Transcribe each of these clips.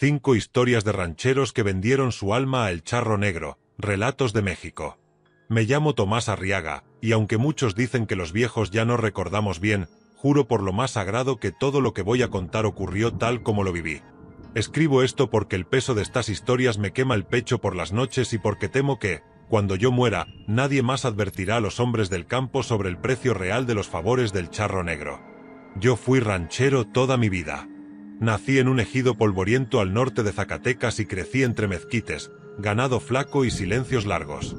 5 historias de rancheros que vendieron su alma a El Charro Negro, relatos de México. Me llamo Tomás Arriaga, y aunque muchos dicen que los viejos ya no recordamos bien, juro por lo más sagrado que todo lo que voy a contar ocurrió tal como lo viví. Escribo esto porque el peso de estas historias me quema el pecho por las noches y porque temo que, cuando yo muera, nadie más advertirá a los hombres del campo sobre el precio real de los favores del Charro Negro. Yo fui ranchero toda mi vida. Nací en un ejido polvoriento al norte de Zacatecas y crecí entre mezquites, ganado flaco y silencios largos.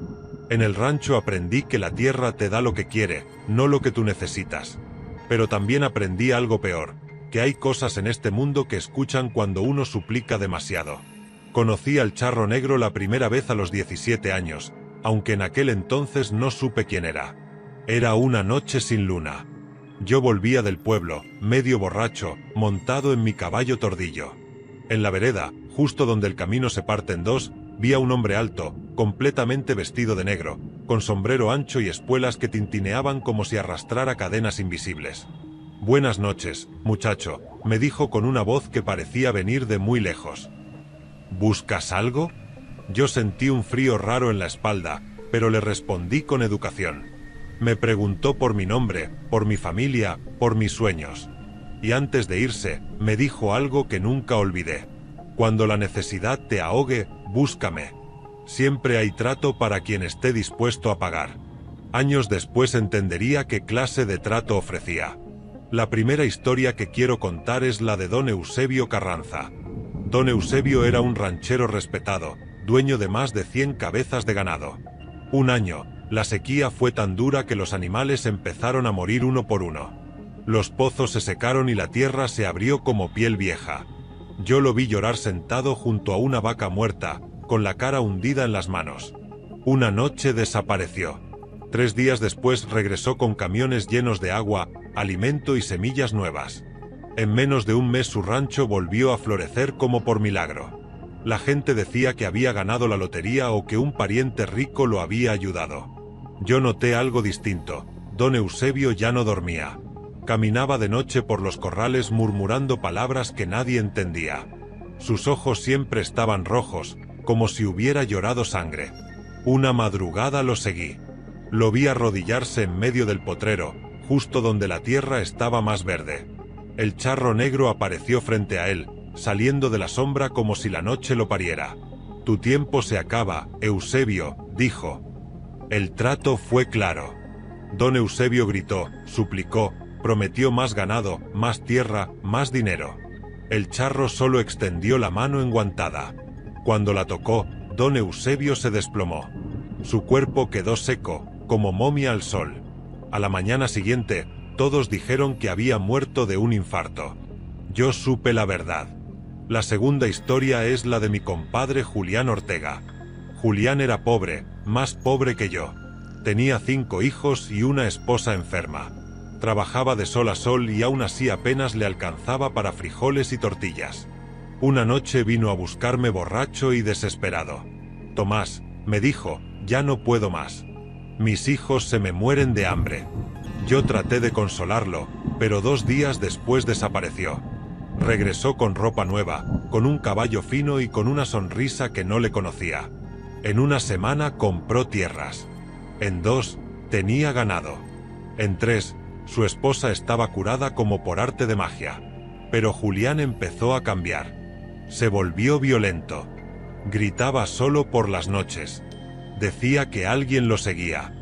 En el rancho aprendí que la tierra te da lo que quiere, no lo que tú necesitas. Pero también aprendí algo peor, que hay cosas en este mundo que escuchan cuando uno suplica demasiado. Conocí al Charro Negro la primera vez a los 17 años, aunque en aquel entonces no supe quién era. Era una noche sin luna. Yo volvía del pueblo, medio borracho, montado en mi caballo tordillo. En la vereda, justo donde el camino se parte en dos, vi a un hombre alto, completamente vestido de negro, con sombrero ancho y espuelas que tintineaban como si arrastrara cadenas invisibles. «Buenas noches, muchacho», me dijo con una voz que parecía venir de muy lejos. «¿Buscas algo?». Yo sentí un frío raro en la espalda, pero le respondí con educación. Me preguntó por mi nombre, por mi familia, por mis sueños. Y antes de irse, me dijo algo que nunca olvidé. «Cuando la necesidad te ahogue, búscame. Siempre hay trato para quien esté dispuesto a pagar». Años después entendería qué clase de trato ofrecía. La primera historia que quiero contar es la de don Eusebio Carranza. Don Eusebio era un ranchero respetado, dueño de más de 100 cabezas de ganado. Un año, la sequía fue tan dura que los animales empezaron a morir uno por uno. Los pozos se secaron y la tierra se abrió como piel vieja. Yo lo vi llorar sentado junto a una vaca muerta, con la cara hundida en las manos. Una noche desapareció. 3 días después regresó con camiones llenos de agua, alimento y semillas nuevas. En menos de un mes su rancho volvió a florecer como por milagro. La gente decía que había ganado la lotería o que un pariente rico lo había ayudado. Yo noté algo distinto. Don Eusebio ya no dormía. Caminaba de noche por los corrales murmurando palabras que nadie entendía. Sus ojos siempre estaban rojos, como si hubiera llorado sangre. Una madrugada lo seguí. Lo vi arrodillarse en medio del potrero, justo donde la tierra estaba más verde. El Charro Negro apareció frente a él, saliendo de la sombra como si la noche lo pariera. «Tu tiempo se acaba, Eusebio», dijo. El trato fue claro. Don Eusebio gritó, suplicó, prometió más ganado, más tierra, más dinero. El charro solo extendió la mano enguantada. Cuando la tocó, don Eusebio se desplomó. Su cuerpo quedó seco, como momia al sol. A la mañana siguiente, todos dijeron que había muerto de un infarto. Yo supe la verdad. La segunda historia es la de mi compadre Julián Ortega. Julián era pobre, más pobre que yo. Tenía 5 hijos y una esposa enferma. Trabajaba de sol a sol y aún así apenas le alcanzaba para frijoles y tortillas. Una noche vino a buscarme borracho y desesperado. «Tomás», me dijo, «ya no puedo más. Mis hijos se me mueren de hambre». Yo traté de consolarlo, pero 2 días después desapareció. Regresó con ropa nueva, con un caballo fino y con una sonrisa que no le conocía. En 1 semana compró tierras. En 2, tenía ganado. En 3, su esposa estaba curada como por arte de magia. Pero Julián empezó a cambiar. Se volvió violento. Gritaba solo por las noches. Decía que alguien lo seguía.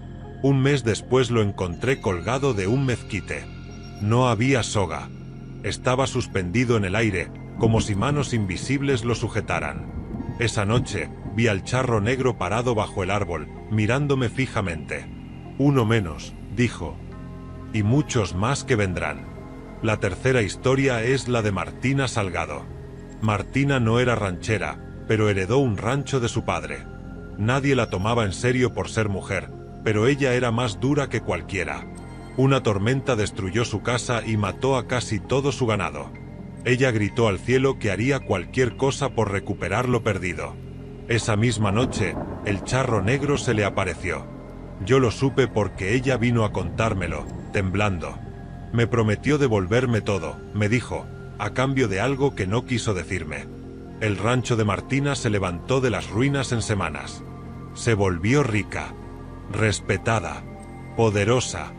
1 mes después lo encontré colgado de un mezquite. No había soga. Estaba suspendido en el aire, como si manos invisibles lo sujetaran. Esa noche, vi al Charro Negro parado bajo el árbol, mirándome fijamente. «Uno menos», dijo. «Y muchos más que vendrán». La tercera historia es la de Martina Salgado. Martina no era ranchera, pero heredó un rancho de su padre. Nadie la tomaba en serio por ser mujer, pero ella era más dura que cualquiera. Una tormenta destruyó su casa y mató a casi todo su ganado. Ella gritó al cielo que haría cualquier cosa por recuperar lo perdido. Esa misma noche, el Charro Negro se le apareció. Yo lo supe porque ella vino a contármelo, temblando. Me prometió devolverme todo, me dijo, a cambio de algo que no quiso decirme. El rancho de Martina se levantó de las ruinas en semanas. Se volvió rica, respetada, poderosa,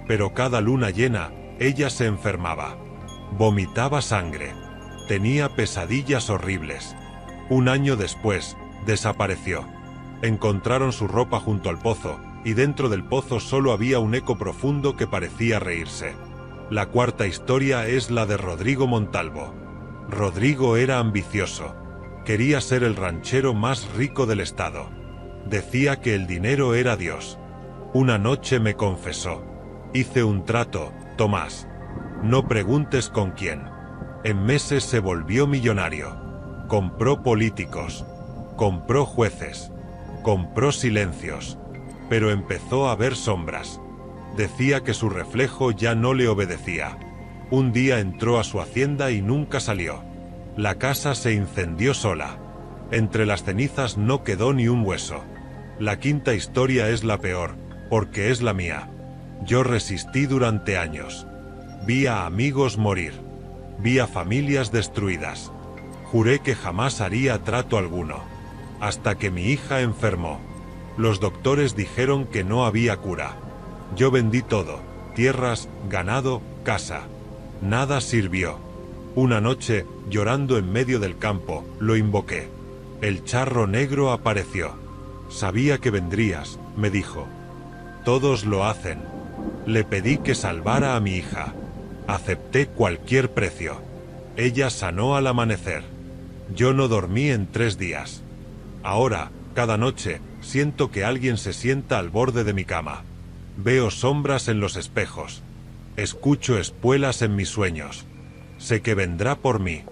pero cada luna llena, ella se enfermaba. Vomitaba sangre. Tenía pesadillas horribles. Un año después, desapareció. Encontraron su ropa junto al pozo, y dentro del pozo solo había un eco profundo que parecía reírse. La cuarta historia es la de Rodrigo Montalvo. Rodrigo era ambicioso. Quería ser el ranchero más rico del estado. Decía que el dinero era Dios. Una noche me confesó: hice un trato, Tomás. No preguntes con quién. En meses se volvió millonario. Compró políticos. Compró jueces. Compró silencios. Pero empezó a ver sombras. Decía que su reflejo ya no le obedecía. Un día entró a su hacienda y nunca salió. La casa se incendió sola. Entre las cenizas no quedó ni un hueso. La quinta historia es la peor, porque es la mía. Yo resistí durante años. Vi a amigos morir. Vi a familias destruidas. Juré que jamás haría trato alguno. Hasta que mi hija enfermó. Los doctores dijeron que no había cura. Yo vendí todo: tierras, ganado, casa. Nada sirvió. Una noche, llorando en medio del campo, lo invoqué. El charro negro apareció. Sabía que vendrías, me dijo. Todos lo hacen. Le pedí que salvara a mi hija. Acepté cualquier precio. Ella sanó al amanecer. Yo no dormí en 3 días. Ahora, cada noche, siento que alguien se sienta al borde de mi cama. Veo sombras en los espejos. Escucho espuelas en mis sueños. Sé que vendrá por mí.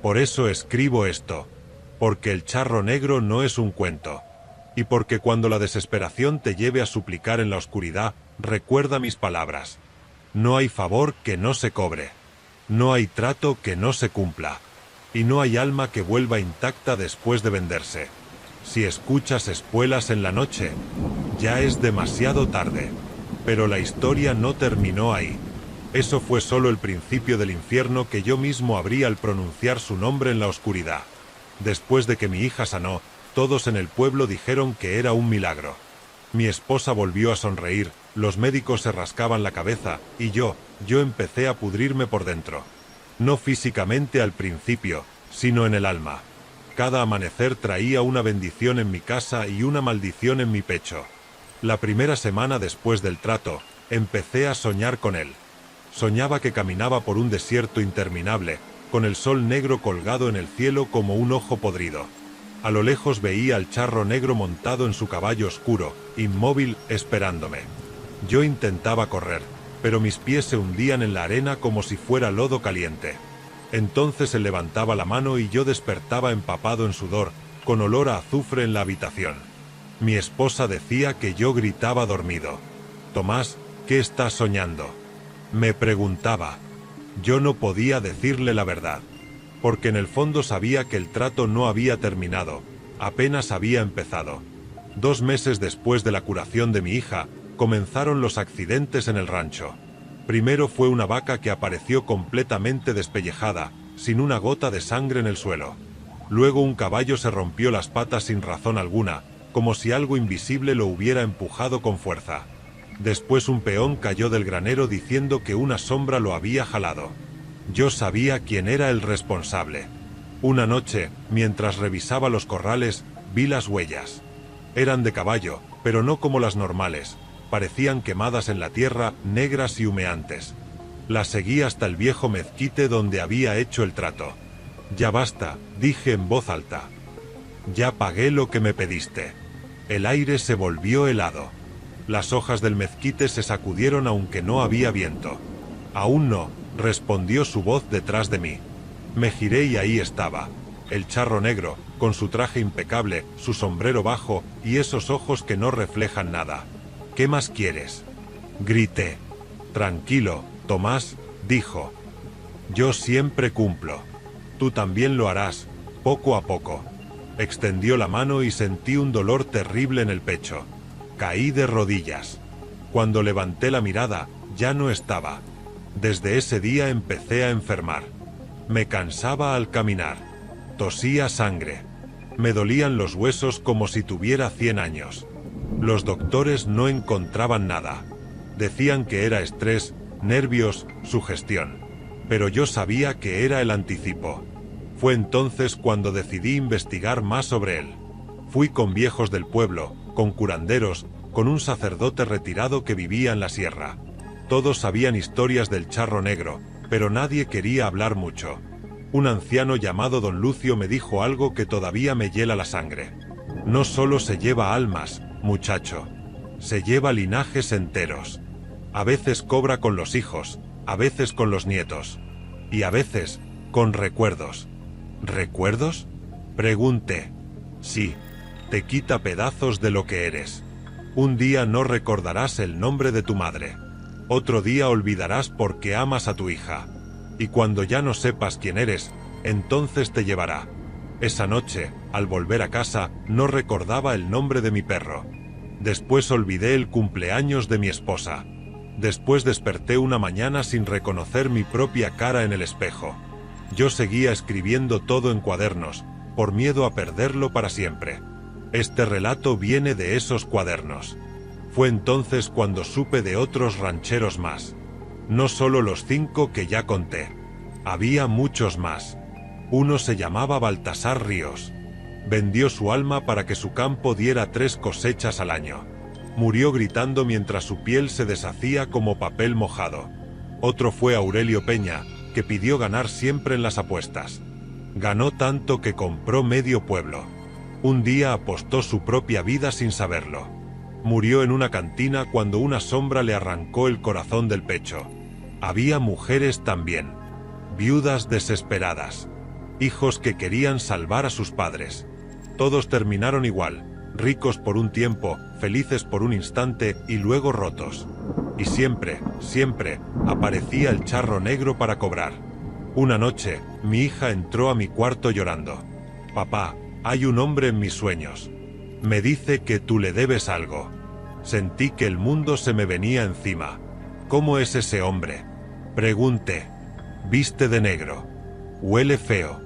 Por eso escribo esto. Porque el charro negro no es un cuento. Y porque cuando la desesperación te lleve a suplicar en la oscuridad, recuerda mis palabras. No hay favor que no se cobre. No hay trato que no se cumpla. Y no hay alma que vuelva intacta después de venderse. Si escuchas espuelas en la noche, ya es demasiado tarde. Pero la historia no terminó ahí. Eso fue solo el principio del infierno que yo mismo abrí al pronunciar su nombre en la oscuridad. Después de que mi hija sanó, todos en el pueblo dijeron que era un milagro. Mi esposa volvió a sonreír, los médicos se rascaban la cabeza, y yo empecé a pudrirme por dentro. No físicamente al principio, sino en el alma. Cada amanecer traía una bendición en mi casa y una maldición en mi pecho. La primera semana después del trato, empecé a soñar con él. Soñaba que caminaba por un desierto interminable, con el sol negro colgado en el cielo como un ojo podrido. A lo lejos veía al charro negro montado en su caballo oscuro, inmóvil, esperándome. Yo intentaba correr, pero mis pies se hundían en la arena como si fuera lodo caliente. Entonces él levantaba la mano y yo despertaba empapado en sudor, con olor a azufre en la habitación. Mi esposa decía que yo gritaba dormido. Tomás, ¿qué estás soñando?, me preguntaba. Yo no podía decirle la verdad, porque en el fondo sabía que el trato no había terminado, apenas había empezado. 2 meses después de la curación de mi hija, comenzaron los accidentes en el rancho. Primero fue una vaca que apareció completamente despellejada, sin una gota de sangre en el suelo. Luego un caballo se rompió las patas sin razón alguna, como si algo invisible lo hubiera empujado con fuerza. Después un peón cayó del granero diciendo que una sombra lo había jalado. Yo sabía quién era el responsable. Una noche, mientras revisaba los corrales, vi las huellas. Eran de caballo, pero no como las normales. Parecían quemadas en la tierra, negras y humeantes. Las seguí hasta el viejo mezquite donde había hecho el trato. Ya basta, dije en voz alta. Ya pagué lo que me pediste. El aire se volvió helado. Las hojas del mezquite se sacudieron aunque no había viento. Aún no, respondió su voz detrás de mí. Me giré y ahí estaba, el charro negro, con su traje impecable, su sombrero bajo y esos ojos que no reflejan nada. ¿Qué más quieres?, grité. Tranquilo, Tomás, dijo. Yo siempre cumplo. Tú también lo harás, poco a poco. Extendió la mano y sentí un dolor terrible en el pecho. Caí de rodillas. Cuando levanté la mirada, ya no estaba. Desde ese día empecé a enfermar. Me cansaba al caminar. Tosía sangre. Me dolían los huesos como si tuviera 100 años. Los doctores no encontraban nada. Decían que era estrés, nervios, sugestión. Pero yo sabía que era el anticipo. Fue entonces cuando decidí investigar más sobre él. Fui con viejos del pueblo, con curanderos, con un sacerdote retirado que vivía en la sierra. Todos sabían historias del charro negro, pero nadie quería hablar mucho. Un anciano llamado don Lucio me dijo algo que todavía me hiela la sangre. No solo se lleva almas, muchacho. Se lleva linajes enteros. A veces cobra con los hijos, a veces con los nietos. Y a veces, con recuerdos. ¿Recuerdos? Pregunté. Sí. Te quita pedazos de lo que eres. Un día no recordarás el nombre de tu madre. Otro día olvidarás porque amas a tu hija. Y cuando ya no sepas quién eres, entonces te llevará. Esa noche, al volver a casa, no recordaba el nombre de mi perro. Después olvidé el cumpleaños de mi esposa. Después desperté una mañana sin reconocer mi propia cara en el espejo. Yo seguía escribiendo todo en cuadernos, por miedo a perderlo para siempre. Este relato viene de esos cuadernos. Fue entonces cuando supe de otros rancheros más. No solo los 5 que ya conté. Había muchos más. Uno se llamaba Baltasar Ríos. Vendió su alma para que su campo diera 3 cosechas al año. Murió gritando mientras su piel se deshacía como papel mojado. Otro fue Aurelio Peña, que pidió ganar siempre en las apuestas. Ganó tanto que compró medio pueblo. Un día apostó su propia vida sin saberlo. Murió en una cantina cuando una sombra le arrancó el corazón del pecho. Había mujeres también. Viudas desesperadas. Hijos que querían salvar a sus padres. Todos terminaron igual. Ricos por un tiempo, felices por un instante y luego rotos. Y siempre, siempre, aparecía el charro negro para cobrar. Una noche, mi hija entró a mi cuarto llorando. Papá, hay un hombre en mis sueños. Me dice que tú le debes algo. Sentí que el mundo se me venía encima. ¿Cómo es ese hombre? Pregunté. Viste de negro. Huele feo.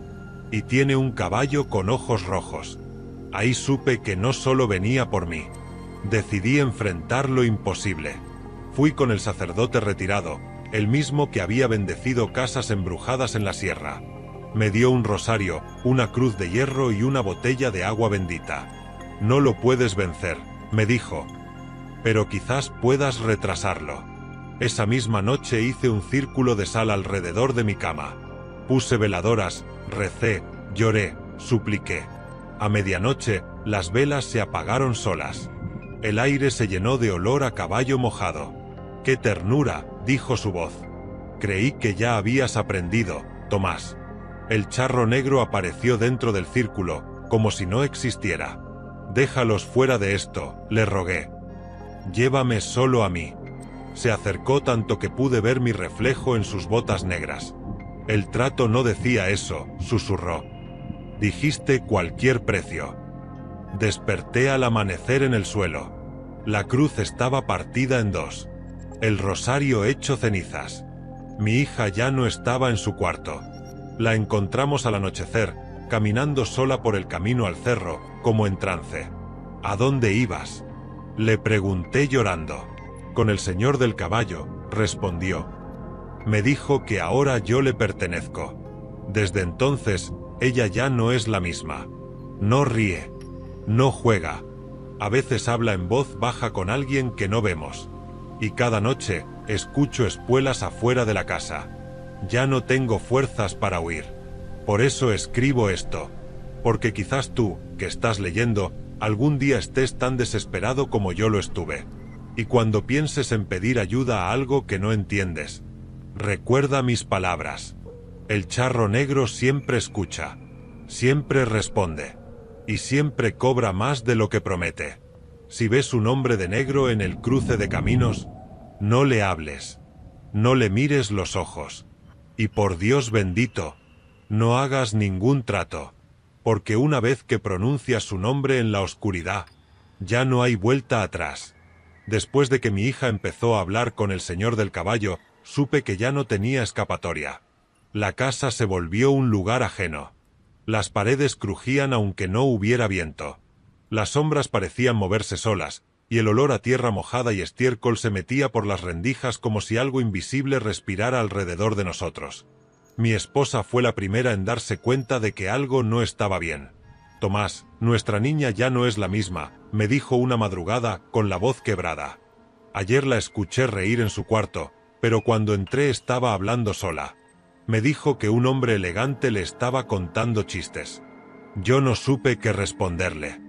Y tiene un caballo con ojos rojos. Ahí supe que no solo venía por mí. Decidí enfrentar lo imposible. Fui con el sacerdote retirado, el mismo que había bendecido casas embrujadas en la sierra. Me dio un rosario, una cruz de hierro y una botella de agua bendita. No lo puedes vencer, me dijo. Pero quizás puedas retrasarlo. Esa misma noche hice un círculo de sal alrededor de mi cama. Puse veladoras, recé, lloré, supliqué. A medianoche, las velas se apagaron solas. El aire se llenó de olor a caballo mojado. ¡Qué ternura!, dijo su voz. Creí que ya habías aprendido, Tomás. El charro negro apareció dentro del círculo, como si no existiera. Déjalos fuera de esto, le rogué. Llévame solo a mí. Se acercó tanto que pude ver mi reflejo en sus botas negras. El trato no decía eso, susurró. Dijiste cualquier precio. Desperté al amanecer en el suelo. La cruz estaba partida en 2. El rosario hecho cenizas. Mi hija ya no estaba en su cuarto. La encontramos al anochecer, caminando sola por el camino al cerro, como en trance. ¿A dónde ibas?, le pregunté llorando. Con el señor del caballo, respondió. Me dijo que ahora yo le pertenezco. Desde entonces, ella ya no es la misma. No ríe. No juega. A veces habla en voz baja con alguien que no vemos. Y cada noche, escucho espuelas afuera de la casa. Ya no tengo fuerzas para huir. Por eso escribo esto. Porque quizás tú, que estás leyendo, algún día estés tan desesperado como yo lo estuve. Y cuando pienses en pedir ayuda a algo que no entiendes, recuerda mis palabras. El charro negro siempre escucha, siempre responde, y siempre cobra más de lo que promete. Si ves un hombre de negro en el cruce de caminos, no le hables, no le mires los ojos, y por Dios bendito, no hagas ningún trato, porque una vez que pronuncias su nombre en la oscuridad, ya no hay vuelta atrás. Después de que mi hija empezó a hablar con el señor del caballo, supe que ya no tenía escapatoria. La casa se volvió un lugar ajeno. Las paredes crujían aunque no hubiera viento. Las sombras parecían moverse solas, y el olor a tierra mojada y estiércol se metía por las rendijas como si algo invisible respirara alrededor de nosotros. Mi esposa fue la primera en darse cuenta de que algo no estaba bien. «Tomás, nuestra niña ya no es la misma», me dijo una madrugada, con la voz quebrada. Ayer la escuché reír en su cuarto, pero cuando entré estaba hablando sola. Me dijo que un hombre elegante le estaba contando chistes. Yo no supe qué responderle,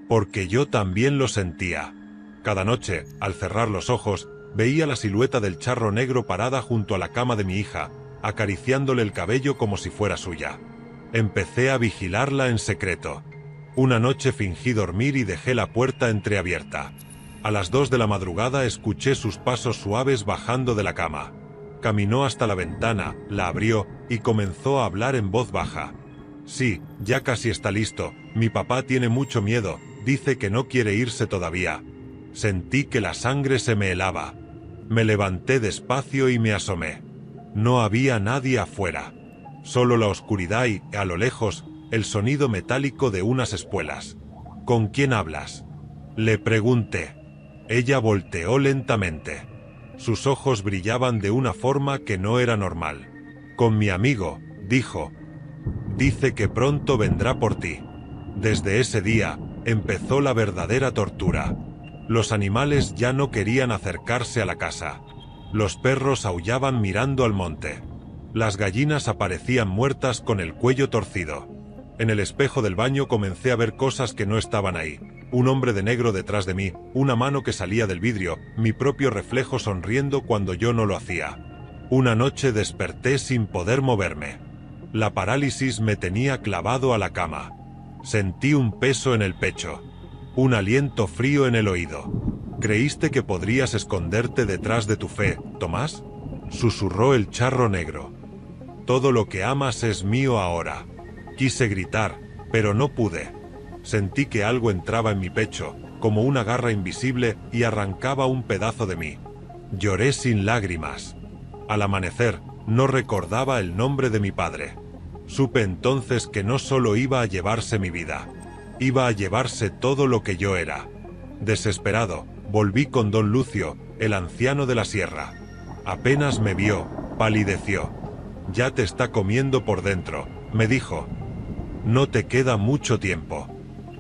porque yo también lo sentía. Cada noche, al cerrar los ojos, veía la silueta del charro negro parada junto a la cama de mi hija, acariciándole el cabello como si fuera suya. Empecé a vigilarla en secreto. Una noche fingí dormir y dejé la puerta entreabierta. A las 2 de la madrugada escuché sus pasos suaves bajando de la cama. Caminó hasta la ventana, la abrió y comenzó a hablar en voz baja. «Sí, ya casi está listo. Mi papá tiene mucho miedo, dice que no quiere irse todavía». Sentí que la sangre se me helaba. Me levanté despacio y me asomé. No había nadie afuera. Solo la oscuridad y, a lo lejos, el sonido metálico de unas espuelas. «¿Con quién hablas?», le pregunté. Ella volteó lentamente. Sus ojos brillaban de una forma que no era normal. «Con mi amigo», dijo. «Dice que pronto vendrá por ti». Desde ese día, empezó la verdadera tortura. Los animales ya no querían acercarse a la casa. Los perros aullaban mirando al monte. Las gallinas aparecían muertas con el cuello torcido. En el espejo del baño comencé a ver cosas que no estaban ahí. Un hombre de negro detrás de mí, una mano que salía del vidrio, mi propio reflejo sonriendo cuando yo no lo hacía. Una noche desperté sin poder moverme. La parálisis me tenía clavado a la cama. Sentí un peso en el pecho. Un aliento frío en el oído. «¿Creíste que podrías esconderte detrás de tu fe, Tomás?», susurró el charro negro. «Todo lo que amas es mío ahora». Quise gritar, pero no pude. Sentí que algo entraba en mi pecho, como una garra invisible, y arrancaba un pedazo de mí. Lloré sin lágrimas. Al amanecer, no recordaba el nombre de mi padre. Supe entonces que no solo iba a llevarse mi vida, iba a llevarse todo lo que yo era. Desesperado, volví con don Lucio, el anciano de la sierra. Apenas me vio, palideció. «Ya te está comiendo por dentro», me dijo. «No te queda mucho tiempo.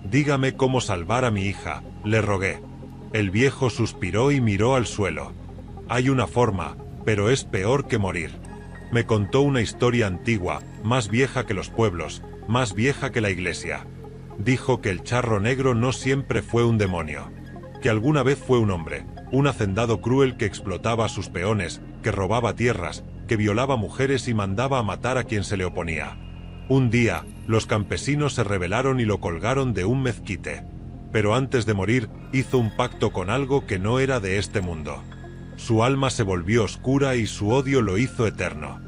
Dígame cómo salvar a mi hija», le rogué. El viejo suspiró y miró al suelo. «Hay una forma, pero es peor que morir». Me contó una historia antigua, más vieja que los pueblos, más vieja que la iglesia. Dijo que el charro negro no siempre fue un demonio, que alguna vez fue un hombre, un hacendado cruel que explotaba a sus peones, que robaba tierras, que violaba mujeres y mandaba a matar a quien se le oponía. Un día, los campesinos se rebelaron y lo colgaron de un mezquite. Pero antes de morir, hizo un pacto con algo que no era de este mundo. Su alma se volvió oscura y su odio lo hizo eterno.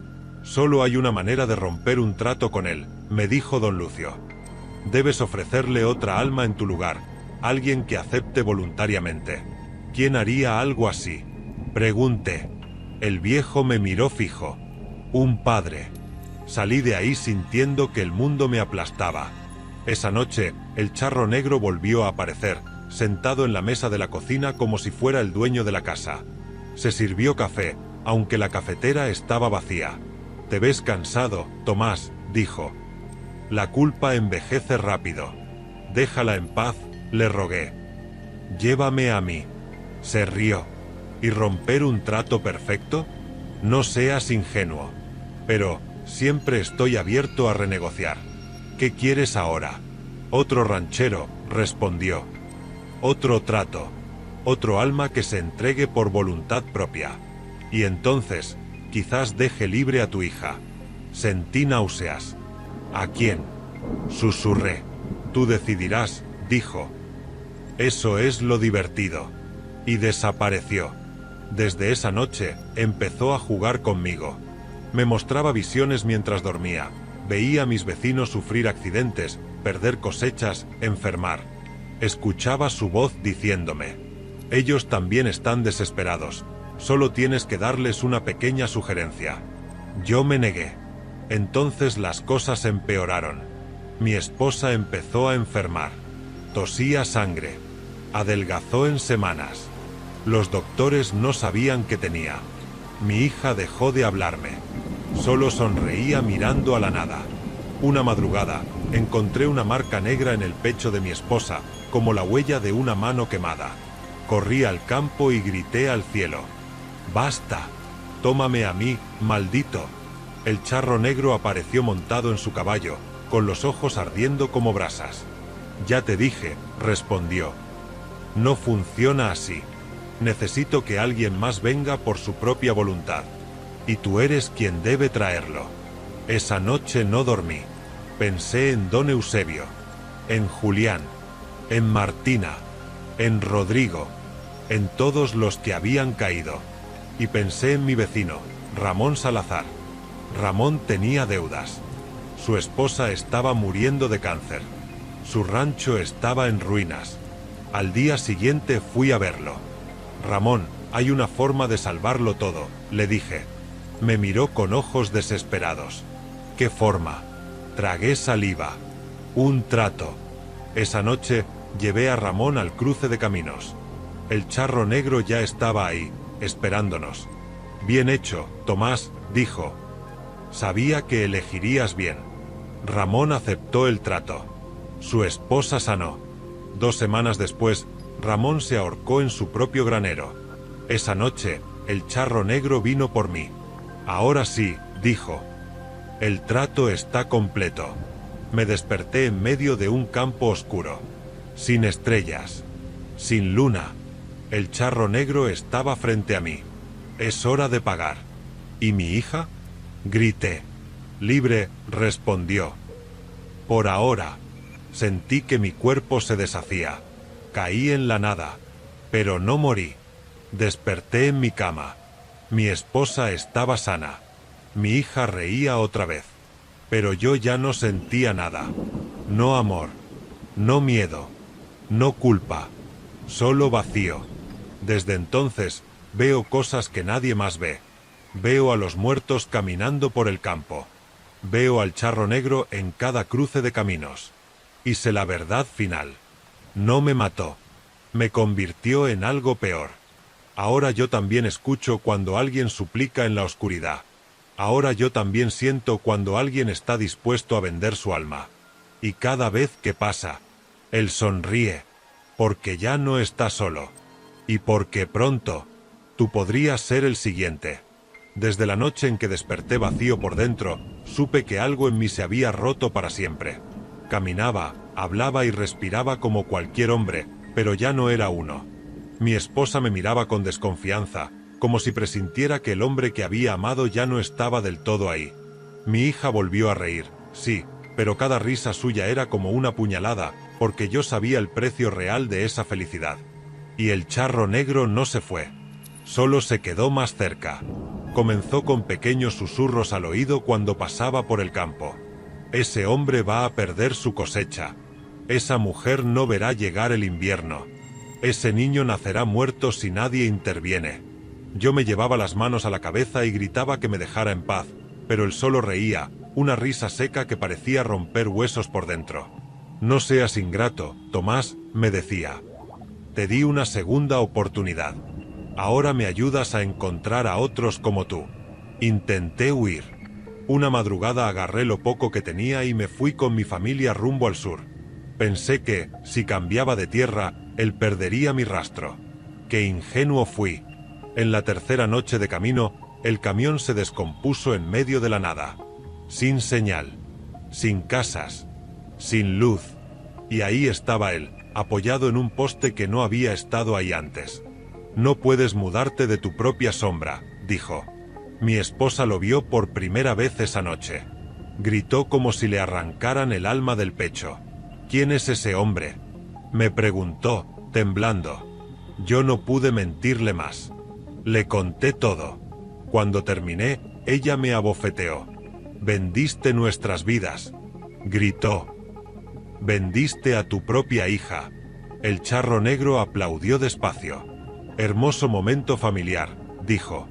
«Solo hay una manera de romper un trato con él», me dijo don Lucio. «Debes ofrecerle otra alma en tu lugar, alguien que acepte voluntariamente». «¿Quién haría algo así?», pregunté. El viejo me miró fijo. «Un padre». Salí de ahí sintiendo que el mundo me aplastaba. Esa noche, el charro negro volvió a aparecer, sentado en la mesa de la cocina como si fuera el dueño de la casa. Se sirvió café, aunque la cafetera estaba vacía. «Te ves cansado, Tomás», dijo. «La culpa envejece rápido. Déjala en paz», le rogué. «Llévame a mí». Se rió. «¿Y romper un trato perfecto? No seas ingenuo. Pero siempre estoy abierto a renegociar. ¿Qué quieres ahora?». «Otro ranchero», respondió. «Otro trato. Otro alma que se entregue por voluntad propia. Y entonces, quizás deje libre a tu hija». Sentí náuseas. «¿A quién?», susurré. «Tú decidirás», dijo. «Eso es lo divertido». Y desapareció. Desde esa noche, empezó a jugar conmigo. Me mostraba visiones mientras dormía. Veía a mis vecinos sufrir accidentes, perder cosechas, enfermar. Escuchaba su voz diciéndome: «Ellos también están desesperados. Solo tienes que darles una pequeña sugerencia». Yo me negué. Entonces las cosas empeoraron. Mi esposa empezó a enfermar. Tosía sangre. Adelgazó en semanas. Los doctores no sabían qué tenía. Mi hija dejó de hablarme. Solo sonreía mirando a la nada. Una madrugada, encontré una marca negra en el pecho de mi esposa, como la huella de una mano quemada. Corrí al campo y grité al cielo: ¡basta! ¡Tómame a mí, maldito! El charro negro apareció montado en su caballo, con los ojos ardiendo como brasas. Ya te dije, respondió. No funciona así. Necesito que alguien más venga por su propia voluntad. Y tú eres quien debe traerlo. Esa noche no dormí. Pensé en don Eusebio, en Julián, en Martina, en Rodrigo, en todos los que habían caído. Y pensé en mi vecino, Ramón Salazar. Ramón tenía deudas. Su esposa estaba muriendo de cáncer. Su rancho estaba en ruinas. Al día siguiente fui a verlo. Ramón, hay una forma de salvarlo todo, le dije. Me miró con ojos desesperados. ¿Qué forma? Tragué saliva. Un trato. Esa noche llevé a Ramón al cruce de caminos. El charro negro ya estaba ahí, esperándonos. Bien hecho, Tomás, dijo. Sabía que elegirías bien. Ramón aceptó el trato. Su esposa sanó. 2 semanas después, Ramón se ahorcó en su propio granero. Esa noche, el charro negro vino por mí. Ahora sí, dijo. El trato está completo. Me desperté en medio de un campo oscuro. Sin estrellas. Sin luna. El charro negro estaba frente a mí. Es hora de pagar. ¿Y mi hija? Grité. Libre, respondió. Por ahora. Sentí que mi cuerpo se deshacía. Caí en la nada. Pero no morí. Desperté en mi cama. Mi esposa estaba sana. Mi hija reía otra vez. Pero yo ya no sentía nada. No amor. No miedo. No culpa. Solo vacío. Desde entonces, veo cosas que nadie más ve. Veo a los muertos caminando por el campo. Veo al charro negro en cada cruce de caminos. Y sé la verdad final. No me mató. Me convirtió en algo peor. Ahora yo también escucho cuando alguien suplica en la oscuridad. Ahora yo también siento cuando alguien está dispuesto a vender su alma. Y cada vez que pasa, él sonríe, porque ya no está solo. Y porque pronto, tú podrías ser el siguiente. Desde la noche en que desperté vacío por dentro, supe que algo en mí se había roto para siempre. Caminaba, hablaba y respiraba como cualquier hombre, pero ya no era uno. Mi esposa me miraba con desconfianza, como si presintiera que el hombre que había amado ya no estaba del todo ahí. Mi hija volvió a reír, sí, pero cada risa suya era como una puñalada, porque yo sabía el precio real de esa felicidad. Y el charro negro no se fue. Solo se quedó más cerca. Comenzó con pequeños susurros al oído cuando pasaba por el campo. Ese hombre va a perder su cosecha. Esa mujer no verá llegar el invierno. Ese niño nacerá muerto si nadie interviene. Yo me llevaba las manos a la cabeza y gritaba que me dejara en paz, pero él solo reía, una risa seca que parecía romper huesos por dentro. No seas ingrato, Tomás, me decía. Te di una segunda oportunidad. Ahora me ayudas a encontrar a otros como tú. Intenté huir. Una madrugada agarré lo poco que tenía y me fui con mi familia rumbo al sur. Pensé que, si cambiaba de tierra, él perdería mi rastro. ¡Qué ingenuo fui! En la tercera noche de camino, el camión se descompuso en medio de la nada. Sin señal. Sin casas. Sin luz. Y ahí estaba él, apoyado en un poste que no había estado ahí antes. No puedes mudarte de tu propia sombra, dijo. Mi esposa lo vio por primera vez esa noche. Gritó como si le arrancaran el alma del pecho. ¿Quién es ese hombre?, me preguntó, temblando. Yo no pude mentirle más. Le conté todo. Cuando terminé, ella me abofeteó. «Vendiste nuestras vidas», gritó. «Vendiste a tu propia hija». El charro negro aplaudió despacio. «Hermoso momento familiar», dijo.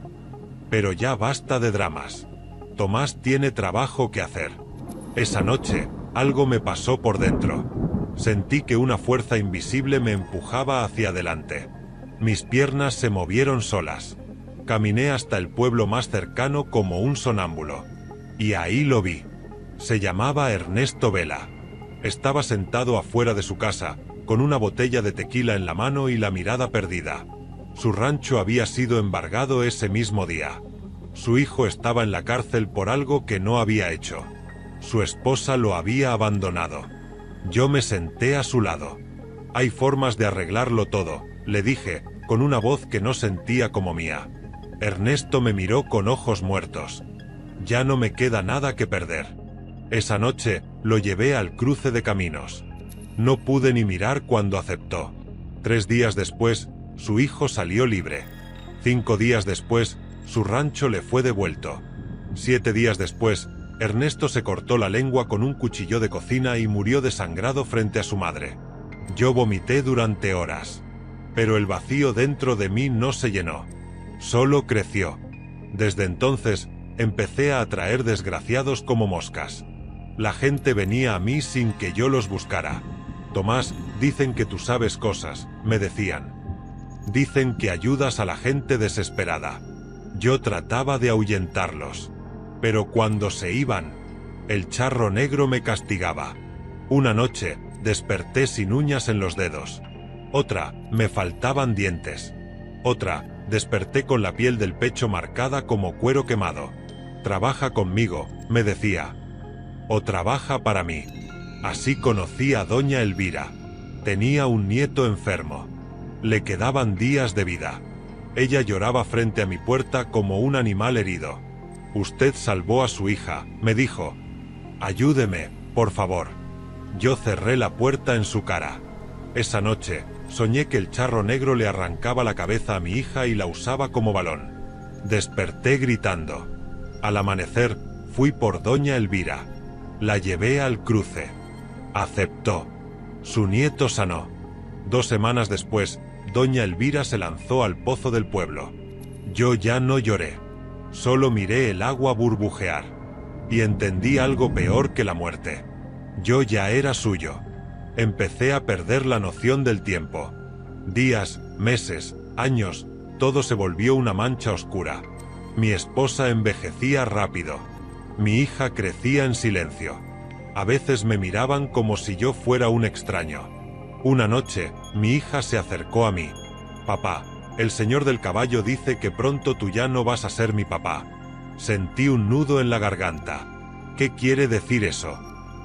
«Pero ya basta de dramas. Tomás tiene trabajo que hacer». Esa noche, Algo me pasó por dentro. Sentí que una fuerza invisible me empujaba hacia adelante. Mis piernas se movieron solas. Caminé hasta el pueblo más cercano como un sonámbulo. Y ahí lo vi. Se llamaba Ernesto Vela. Estaba sentado afuera de su casa, con una botella de tequila en la mano y la mirada perdida. Su rancho había sido embargado ese mismo día. Su hijo estaba en la cárcel por algo que no había hecho. Su esposa lo había abandonado. Yo me senté a su lado. Hay formas de arreglarlo todo, le dije, con una voz que no sentía como mía. Ernesto me miró con ojos muertos. Ya no me queda nada que perder. Esa noche lo llevé al cruce de caminos. No pude ni mirar cuando aceptó. 3 días después, su hijo salió libre. 5 días después, su rancho le fue devuelto. 7 días después, Ernesto se cortó la lengua con un cuchillo de cocina y murió desangrado frente a su madre. Yo vomité durante horas. Pero el vacío dentro de mí no se llenó. Solo creció. Desde entonces, empecé a atraer desgraciados como moscas. La gente venía a mí sin que yo los buscara. Tomás, dicen que tú sabes cosas, me decían. Dicen que ayudas a la gente desesperada. Yo trataba de ahuyentarlos. Pero cuando se iban, el charro negro me castigaba. Una noche, desperté sin uñas en los dedos. Otra, me faltaban dientes. Otra, desperté con la piel del pecho marcada como cuero quemado. Trabaja conmigo, me decía. O trabaja para mí. Así conocí a doña Elvira. Tenía un nieto enfermo. Le quedaban días de vida. Ella lloraba frente a mi puerta como un animal herido. Usted salvó a su hija, me dijo. Ayúdeme, por favor. Yo cerré la puerta en su cara. Esa noche, soñé que el charro negro le arrancaba la cabeza a mi hija y la usaba como balón. Desperté gritando. Al amanecer, fui por doña Elvira. La llevé al cruce. Aceptó. Su nieto sanó. 2 semanas después, doña Elvira se lanzó al pozo del pueblo. Yo ya no lloré. Solo miré el agua burbujear. Y entendí algo peor que la muerte. Yo ya era suyo. Empecé a perder la noción del tiempo. Días, meses, años, todo se volvió una mancha oscura. Mi esposa envejecía rápido. Mi hija crecía en silencio. A veces me miraban como si yo fuera un extraño. Una noche, mi hija se acercó a mí. Papá, el señor del caballo dice que pronto tú ya no vas a ser mi papá. Sentí un nudo en la garganta. ¿Qué quiere decir eso?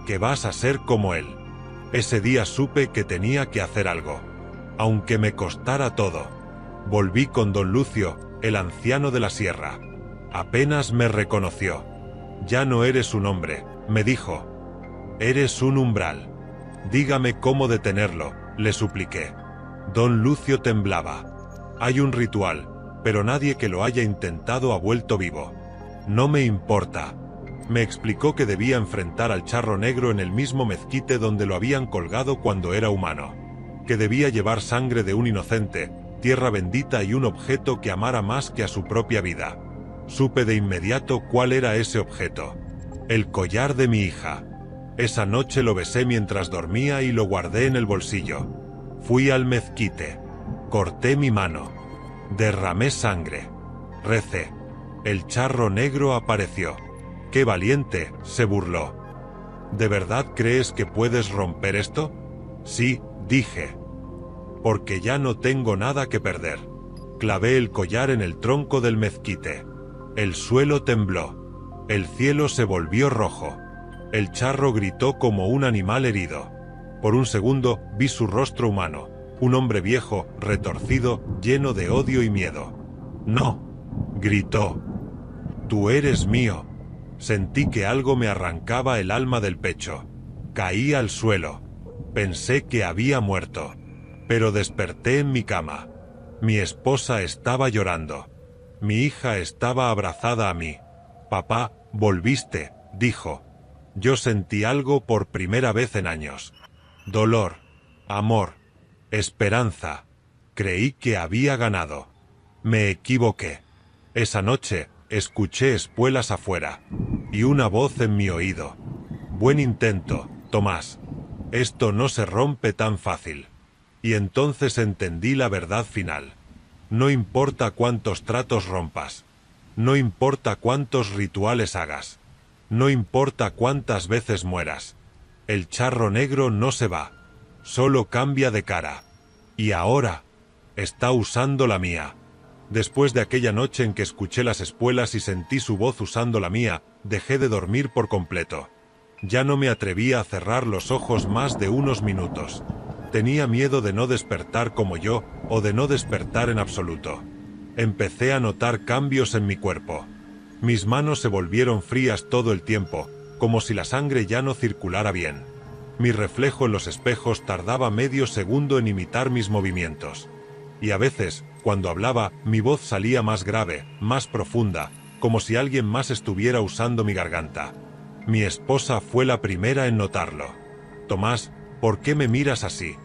Que vas a ser como él. Ese día supe que tenía que hacer algo. Aunque me costara todo. Volví con don Lucio, el anciano de la sierra. Apenas me reconoció. Ya no eres un hombre, me dijo. Eres un umbral. Dígame cómo detenerlo, le supliqué. Don Lucio temblaba. Hay un ritual, pero nadie que lo haya intentado ha vuelto vivo. No me importa. Me explicó que debía enfrentar al charro negro en el mismo mezquite donde lo habían colgado cuando era humano. Que debía llevar sangre de un inocente, tierra bendita y un objeto que amara más que a su propia vida. Supe de inmediato cuál era ese objeto. El collar de mi hija. Esa noche lo besé mientras dormía y lo guardé en el bolsillo. Fui al mezquite. Corté mi mano. Derramé sangre. Recé. El charro negro apareció. ¡Qué valiente!, se burló. ¿De verdad crees que puedes romper esto? Sí, dije. Porque ya no tengo nada que perder. Clavé el collar en el tronco del mezquite. El suelo tembló. El cielo se volvió rojo. El charro gritó como un animal herido. Por un segundo vi su rostro humano, un hombre viejo, retorcido, lleno de odio y miedo. ¡No!, gritó. Tú eres mío. Sentí que algo me arrancaba el alma del pecho. Caí al suelo. Pensé que había muerto. Pero desperté en mi cama. Mi esposa estaba llorando. Mi hija estaba abrazada a mí. Papá, volviste, dijo. Yo sentí algo por primera vez en años. Dolor, amor, esperanza. Creí que había ganado. Me equivoqué. Esa noche, escuché espuelas afuera. Y una voz en mi oído. Buen intento, Tomás, esto no se rompe tan fácil. Y entonces entendí la verdad final. No importa cuántos tratos rompas. No importa cuántos rituales hagas. No importa cuántas veces mueras. El charro negro no se va. Solo cambia de cara. Y ahora está usando la mía. Después de aquella noche en que escuché las espuelas y sentí su voz usando la mía, dejé de dormir por completo. Ya no me atrevía a cerrar los ojos más de unos minutos. Tenía miedo de no despertar como yo, o de no despertar en absoluto. Empecé a notar cambios en mi cuerpo. Mis manos se volvieron frías todo el tiempo, como si la sangre ya no circulara bien. Mi reflejo en los espejos tardaba medio segundo en imitar mis movimientos. Y a veces, cuando hablaba, mi voz salía más grave, más profunda, como si alguien más estuviera usando mi garganta. Mi esposa fue la primera en notarlo. Tomás, ¿por qué me miras así?,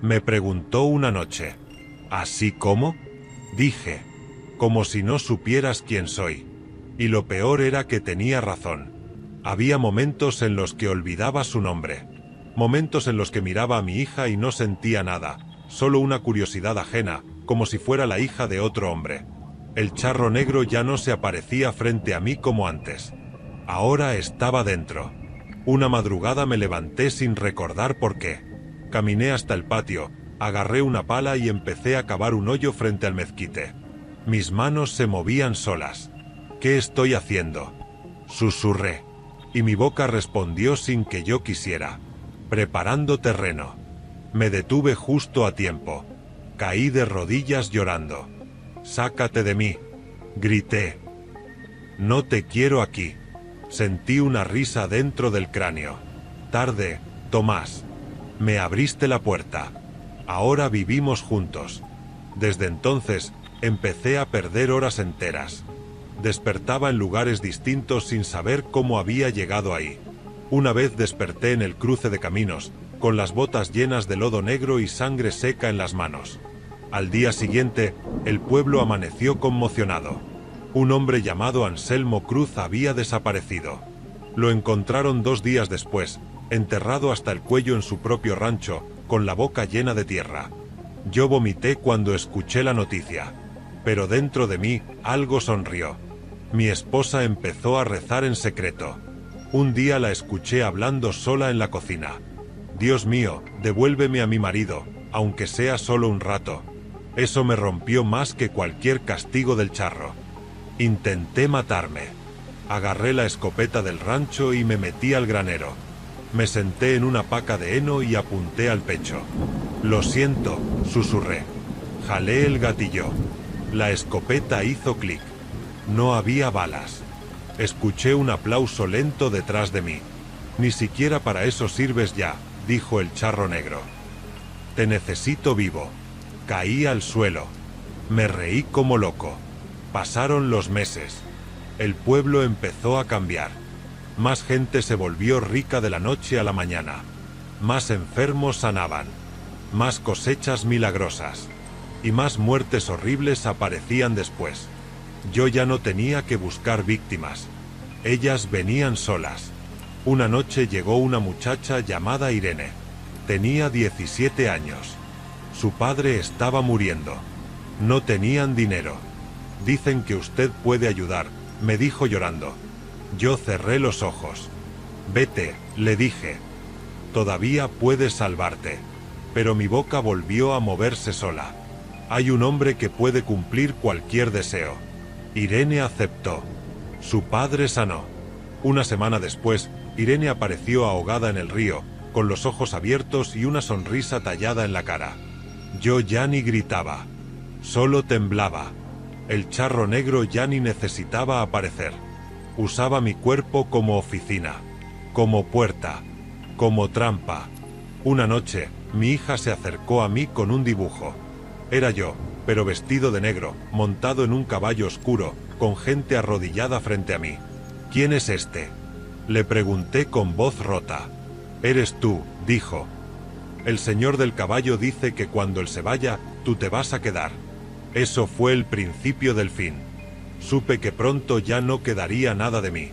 me preguntó una noche. ¿Así cómo?, dije. Como si no supieras quién soy. Y lo peor era que tenía razón. Había momentos en los que olvidaba su nombre. Momentos en los que miraba a mi hija y no sentía nada, solo una curiosidad ajena, como si fuera la hija de otro hombre. El charro negro ya no se aparecía frente a mí como antes. Ahora estaba dentro. Una madrugada me levanté sin recordar por qué. Caminé hasta el patio, agarré una pala y empecé a cavar un hoyo frente al mezquite. Mis manos se movían solas. ¿Qué estoy haciendo?, susurré. Y mi boca respondió sin que yo quisiera. Preparando terreno. Me detuve justo a tiempo. Caí de rodillas llorando. «Sácate de mí», grité. «No te quiero aquí». Sentí una risa dentro del cráneo. «Tarde, Tomás. Me abriste la puerta. Ahora vivimos juntos». Desde entonces, empecé a perder horas enteras. Despertaba en lugares distintos sin saber cómo había llegado ahí. Una vez desperté en el cruce de caminos, con las botas llenas de lodo negro y sangre seca en las manos. Al día siguiente, el pueblo amaneció conmocionado. Un hombre llamado Anselmo Cruz había desaparecido. Lo encontraron 2 días después, enterrado hasta el cuello en su propio rancho, con la boca llena de tierra. Yo vomité cuando escuché la noticia. Pero dentro de mí, algo sonrió. Mi esposa empezó a rezar en secreto. Un día la escuché hablando sola en la cocina. «Dios mío, devuélveme a mi marido, aunque sea solo un rato». Eso me rompió más que cualquier castigo del charro. Intenté matarme. Agarré la escopeta del rancho y me metí al granero. Me senté en una paca de heno y apunté al pecho. «Lo siento», susurré. Jalé el gatillo. La escopeta hizo clic. No había balas. Escuché un aplauso lento detrás de mí. «Ni siquiera para eso sirves ya», dijo el charro negro. «Te necesito vivo». Caí al suelo. Me reí como loco. Pasaron los meses. El pueblo empezó a cambiar. Más gente se volvió rica de la noche a la mañana. Más enfermos sanaban. Más cosechas milagrosas. Y más muertes horribles aparecían después. Yo ya no tenía que buscar víctimas. Ellas venían solas. Una noche llegó una muchacha llamada Irene. Tenía 17 años. Su padre estaba muriendo. No tenían dinero. «Dicen que usted puede ayudar», me dijo llorando. Yo cerré los ojos. «Vete», le dije. «Todavía puedes salvarte». Pero mi boca volvió a moverse sola. «Hay un hombre que puede cumplir cualquier deseo». Irene aceptó. Su padre sanó. Una semana después, Irene apareció ahogada en el río, con los ojos abiertos y una sonrisa tallada en la cara. Yo ya ni gritaba. Solo temblaba. El charro negro ya ni necesitaba aparecer. Usaba mi cuerpo como oficina, como puerta, como trampa. Una noche, mi hija se acercó a mí con un dibujo. Era yo, pero vestido de negro, montado en un caballo oscuro, con gente arrodillada frente a mí. «¿Quién es este?», le pregunté con voz rota. «Eres tú», dijo. «El señor del caballo dice que cuando él se vaya, tú te vas a quedar». Eso fue el principio del fin. Supe que pronto ya no quedaría nada de mí.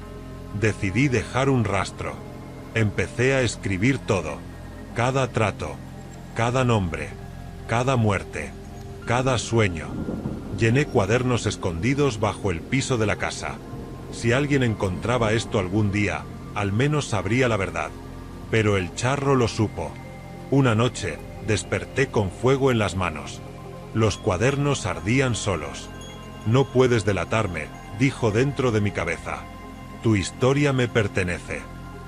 Decidí dejar un rastro. Empecé a escribir todo. Cada trato, cada nombre, cada muerte, cada sueño. Llené cuadernos escondidos bajo el piso de la casa. Si alguien encontraba esto algún día, al menos sabría la verdad. Pero el charro lo supo. Una noche, desperté con fuego en las manos. Los cuadernos ardían solos. No puedes delatarme, dijo dentro de mi cabeza. Tu historia me pertenece.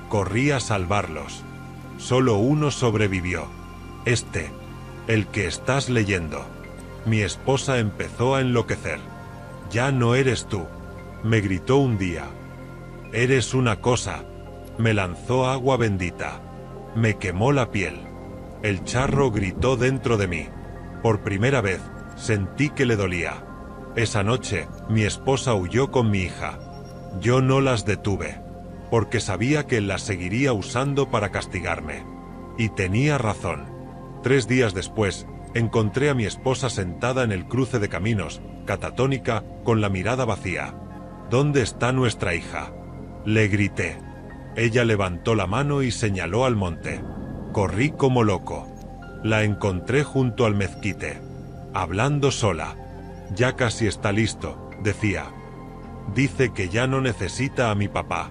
Corrí a salvarlos. Solo uno sobrevivió. Este, el que estás leyendo. Mi esposa empezó a enloquecer. Ya no eres tú, me gritó un día. Eres una cosa. Me lanzó agua bendita. Me quemó la piel. El charro gritó dentro de mí. Por primera vez, sentí que le dolía. Esa noche, mi esposa huyó con mi hija. Yo no las detuve, porque sabía que las seguiría usando para castigarme. Y tenía razón. 3 días después, encontré a mi esposa sentada en el cruce de caminos, catatónica, con la mirada vacía. ¿Dónde está nuestra hija?, le grité. Ella levantó la mano y señaló al monte. Corrí como loco. La encontré junto al mezquite, hablando sola. Ya casi está listo, decía. Dice que ya no necesita a mi papá.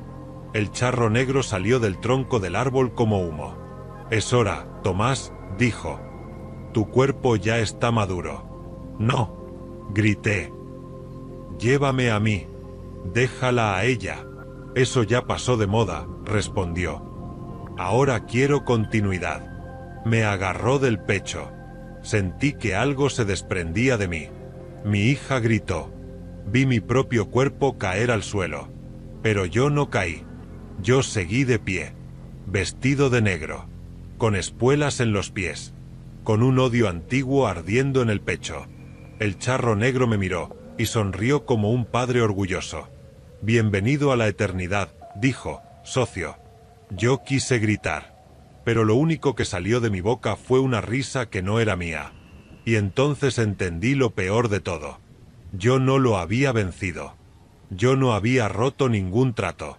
El charro negro salió del tronco del árbol como humo. Es hora, Tomás, dijo. Tu cuerpo ya está maduro. No, grité. Llévame a mí. Déjala a ella. Eso ya pasó de moda, respondió. Ahora quiero continuidad. Me agarró del pecho. Sentí que algo se desprendía de mí. Mi hija gritó. Vi mi propio cuerpo caer al suelo. Pero yo no caí. Yo seguí de pie. Vestido de negro. Con espuelas en los pies. Con un odio antiguo ardiendo en el pecho. El charro negro me miró, y sonrió como un padre orgulloso. Bienvenido a la eternidad, dijo, socio. Yo quise gritar. Pero lo único que salió de mi boca fue una risa que no era mía. Y entonces entendí lo peor de todo. Yo no lo había vencido. Yo no había roto ningún trato.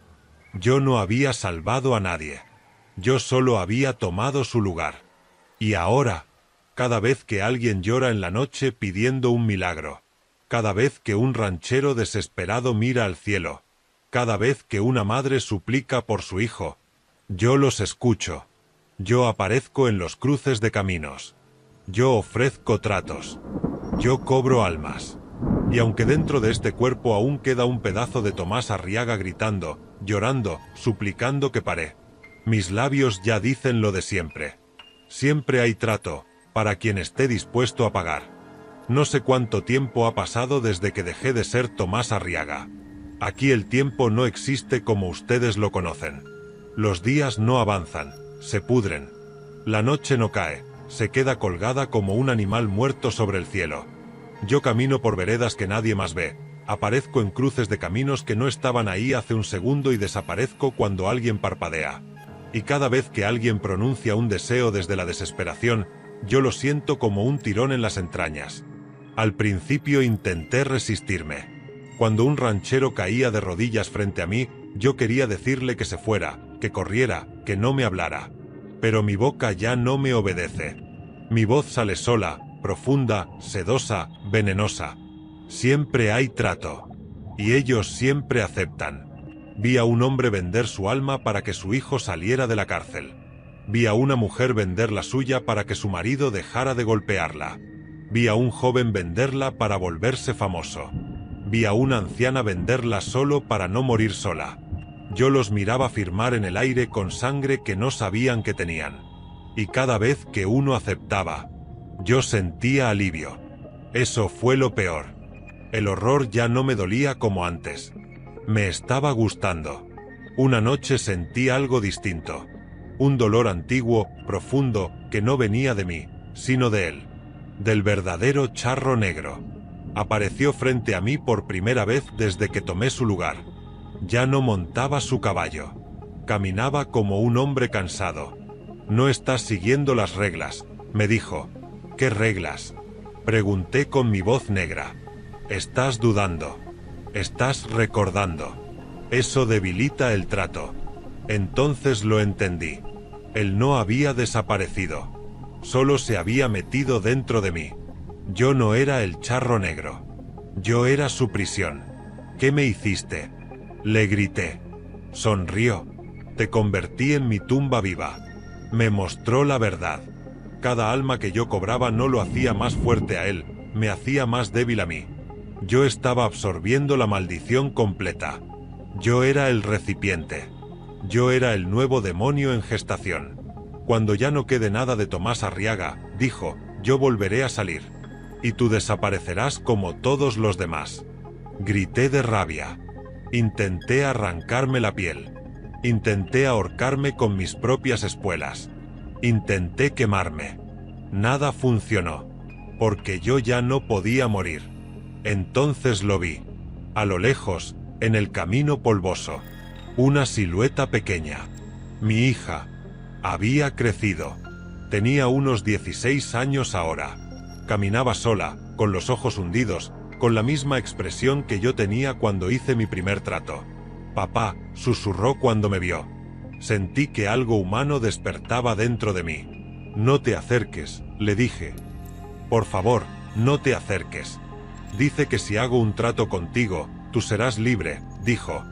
Yo no había salvado a nadie. Yo solo había tomado su lugar. Y ahora, cada vez que alguien llora en la noche pidiendo un milagro, cada vez que un ranchero desesperado mira al cielo, cada vez que una madre suplica por su hijo, yo los escucho. Yo aparezco en los cruces de caminos. Yo ofrezco tratos. Yo cobro almas. Y aunque dentro de este cuerpo aún queda un pedazo de Tomás Arriaga gritando, llorando, suplicando que pare, mis labios ya dicen lo de siempre. Siempre hay trato, para quien esté dispuesto a pagar. No sé cuánto tiempo ha pasado desde que dejé de ser Tomás Arriaga. Aquí el tiempo no existe como ustedes lo conocen. Los días no avanzan, se pudren. La noche no cae, se queda colgada como un animal muerto sobre el cielo. Yo camino por veredas que nadie más ve, aparezco en cruces de caminos que no estaban ahí hace un segundo y desaparezco cuando alguien parpadea. Y cada vez que alguien pronuncia un deseo desde la desesperación, yo lo siento como un tirón en las entrañas. Al principio intenté resistirme. Cuando un ranchero caía de rodillas frente a mí, yo quería decirle que se fuera, que corriera, que no me hablara. Pero mi boca ya no me obedece. Mi voz sale sola, profunda, sedosa, venenosa. Siempre hay trato. Y ellos siempre aceptan. Vi a un hombre vender su alma para que su hijo saliera de la cárcel. Vi a una mujer vender la suya para que su marido dejara de golpearla. Vi a un joven venderla para volverse famoso. Vi a una anciana venderla solo para no morir sola. Yo los miraba firmar en el aire con sangre que no sabían que tenían. Y cada vez que uno aceptaba, yo sentía alivio. Eso fue lo peor. El horror ya no me dolía como antes. Me estaba gustando. Una noche sentí algo distinto. Un dolor antiguo, profundo, que no venía de mí, sino de él. Del verdadero charro negro. Apareció frente a mí por primera vez desde que tomé su lugar. Ya no montaba su caballo. Caminaba como un hombre cansado. No estás siguiendo las reglas, me dijo. ¿Qué reglas?, pregunté con mi voz negra. Estás dudando. Estás recordando. Eso debilita el trato. Entonces lo entendí. Él no había desaparecido. Solo se había metido dentro de mí. Yo no era el charro negro. Yo era su prisión. ¿Qué me hiciste? Le grité. Sonrió. Te convertí en mi tumba viva. Me mostró la verdad. Cada alma que yo cobraba no lo hacía más fuerte a él, me hacía más débil a mí. Yo estaba absorbiendo la maldición completa. Yo era el recipiente. Yo era el nuevo demonio en gestación. Cuando ya no quede nada de Tomás Arriaga, dijo, yo volveré a salir. Y tú desaparecerás como todos los demás. Grité de rabia. Intenté arrancarme la piel. Intenté ahorcarme con mis propias espuelas. Intenté quemarme. Nada funcionó. Porque yo ya no podía morir. Entonces lo vi. A lo lejos, en el camino polvoso. Una silueta pequeña. Mi hija. Había crecido. Tenía unos 16 años ahora. Caminaba sola, con los ojos hundidos, con la misma expresión que yo tenía cuando hice mi primer trato. Papá, susurró cuando me vio. Sentí que algo humano despertaba dentro de mí. No te acerques, le dije. Por favor, no te acerques. Dice que si hago un trato contigo, tú serás libre, dijo.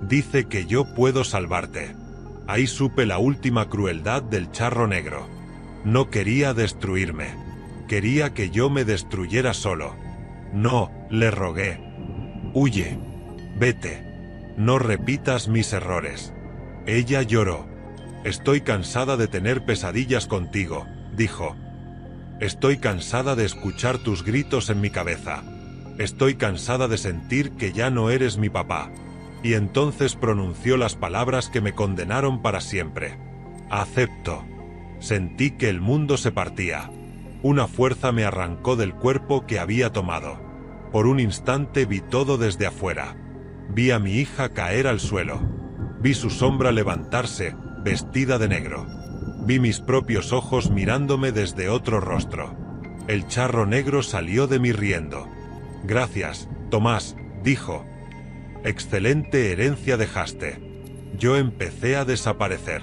Dice que yo puedo salvarte. Ahí supe la última crueldad del charro negro. No quería destruirme. Quería que yo me destruyera solo. No, le rogué. Huye. Vete. No repitas mis errores. Ella lloró. Estoy cansada de tener pesadillas contigo, dijo. Estoy cansada de escuchar tus gritos en mi cabeza. Estoy cansada de sentir que ya no eres mi papá. Y entonces pronunció las palabras que me condenaron para siempre. Acepto. Sentí que el mundo se partía. Una fuerza me arrancó del cuerpo que había tomado. Por un instante vi todo desde afuera. Vi a mi hija caer al suelo. Vi su sombra levantarse, vestida de negro. Vi mis propios ojos mirándome desde otro rostro. El charro negro salió de mí riendo. Gracias, Tomás, dijo. Excelente herencia dejaste. Yo empecé a desaparecer.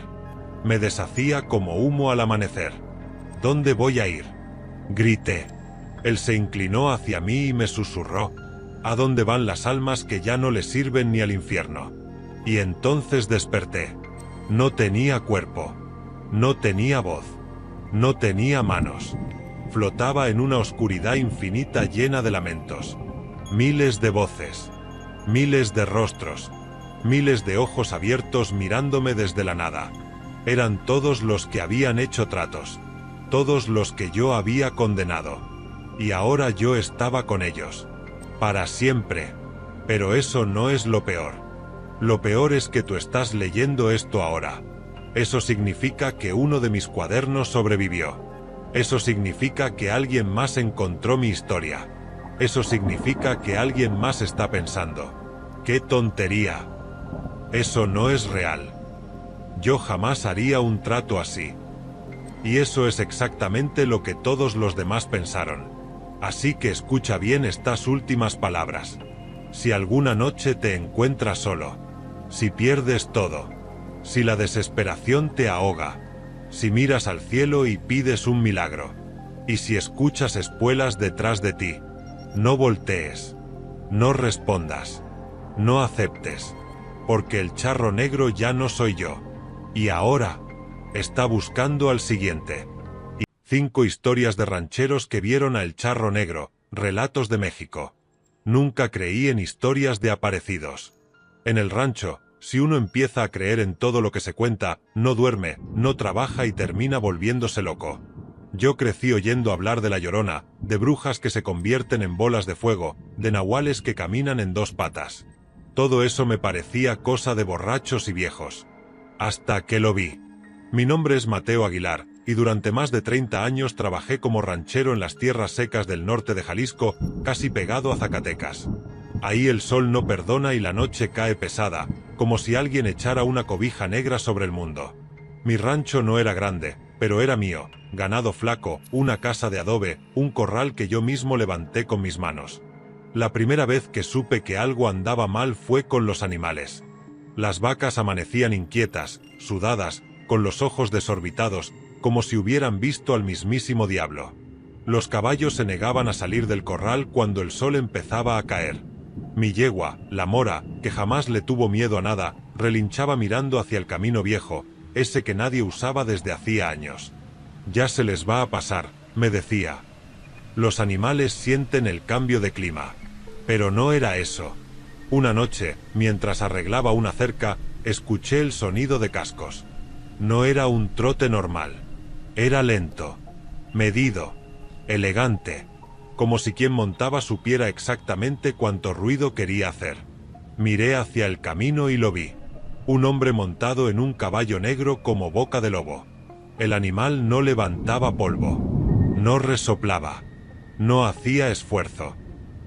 Me deshacía como humo al amanecer. ¿Dónde voy a ir? Grité. Él se inclinó hacia mí y me susurró. ¿A dónde van las almas que ya no le sirven ni al infierno? Y entonces desperté. No tenía cuerpo. No tenía voz. No tenía manos. Flotaba en una oscuridad infinita llena de lamentos. Miles de voces. Miles de rostros. Miles de ojos abiertos mirándome desde la nada. Eran todos los que habían hecho tratos. Todos los que yo había condenado. Y ahora yo estaba con ellos. Para siempre. Pero eso no es lo peor. Lo peor es que tú estás leyendo esto ahora. Eso significa que uno de mis cuadernos sobrevivió. Eso significa que alguien más encontró mi historia. Eso significa que alguien más está pensando. ¡Qué tontería! Eso no es real. Yo jamás haría un trato así. Y eso es exactamente lo que todos los demás pensaron. Así que escucha bien estas últimas palabras. Si alguna noche te encuentras solo, si pierdes todo, si la desesperación te ahoga, si miras al cielo y pides un milagro, y si escuchas espuelas detrás de ti, no voltees, no respondas, no aceptes, porque el charro negro ya no soy yo, y ahora está buscando al siguiente. 5 historias de rancheros que vieron a El Charro Negro, relatos de México. Nunca creí en historias de aparecidos. En el rancho, si uno empieza a creer en todo lo que se cuenta, no duerme, no trabaja y termina volviéndose loco. Yo crecí oyendo hablar de la Llorona, de brujas que se convierten en bolas de fuego, de nahuales que caminan en 2 patas. Todo eso me parecía cosa de borrachos y viejos. Hasta que lo vi. Mi nombre es Mateo Aguilar, y durante más de 30 años trabajé como ranchero en las tierras secas del norte de Jalisco, casi pegado a Zacatecas. Ahí el sol no perdona y la noche cae pesada, como si alguien echara una cobija negra sobre el mundo. Mi rancho no era grande, pero era mío, ganado flaco, una casa de adobe, un corral que yo mismo levanté con mis manos. La primera vez que supe que algo andaba mal fue con los animales. Las vacas amanecían inquietas, sudadas, con los ojos desorbitados, como si hubieran visto al mismísimo diablo. Los caballos se negaban a salir del corral cuando el sol empezaba a caer. Mi yegua, la Mora, que jamás le tuvo miedo a nada, relinchaba mirando hacia el camino viejo, ese que nadie usaba desde hacía años. «Ya se les va a pasar», me decía. Los animales sienten el cambio de clima. Pero no era eso. Una noche, mientras arreglaba una cerca, escuché el sonido de cascos. No era un trote normal. Era lento, medido, elegante, como si quien montaba supiera exactamente cuánto ruido quería hacer. Miré hacia el camino y lo vi. Un hombre montado en un caballo negro como boca de lobo. El animal no levantaba polvo, no resoplaba, no hacía esfuerzo.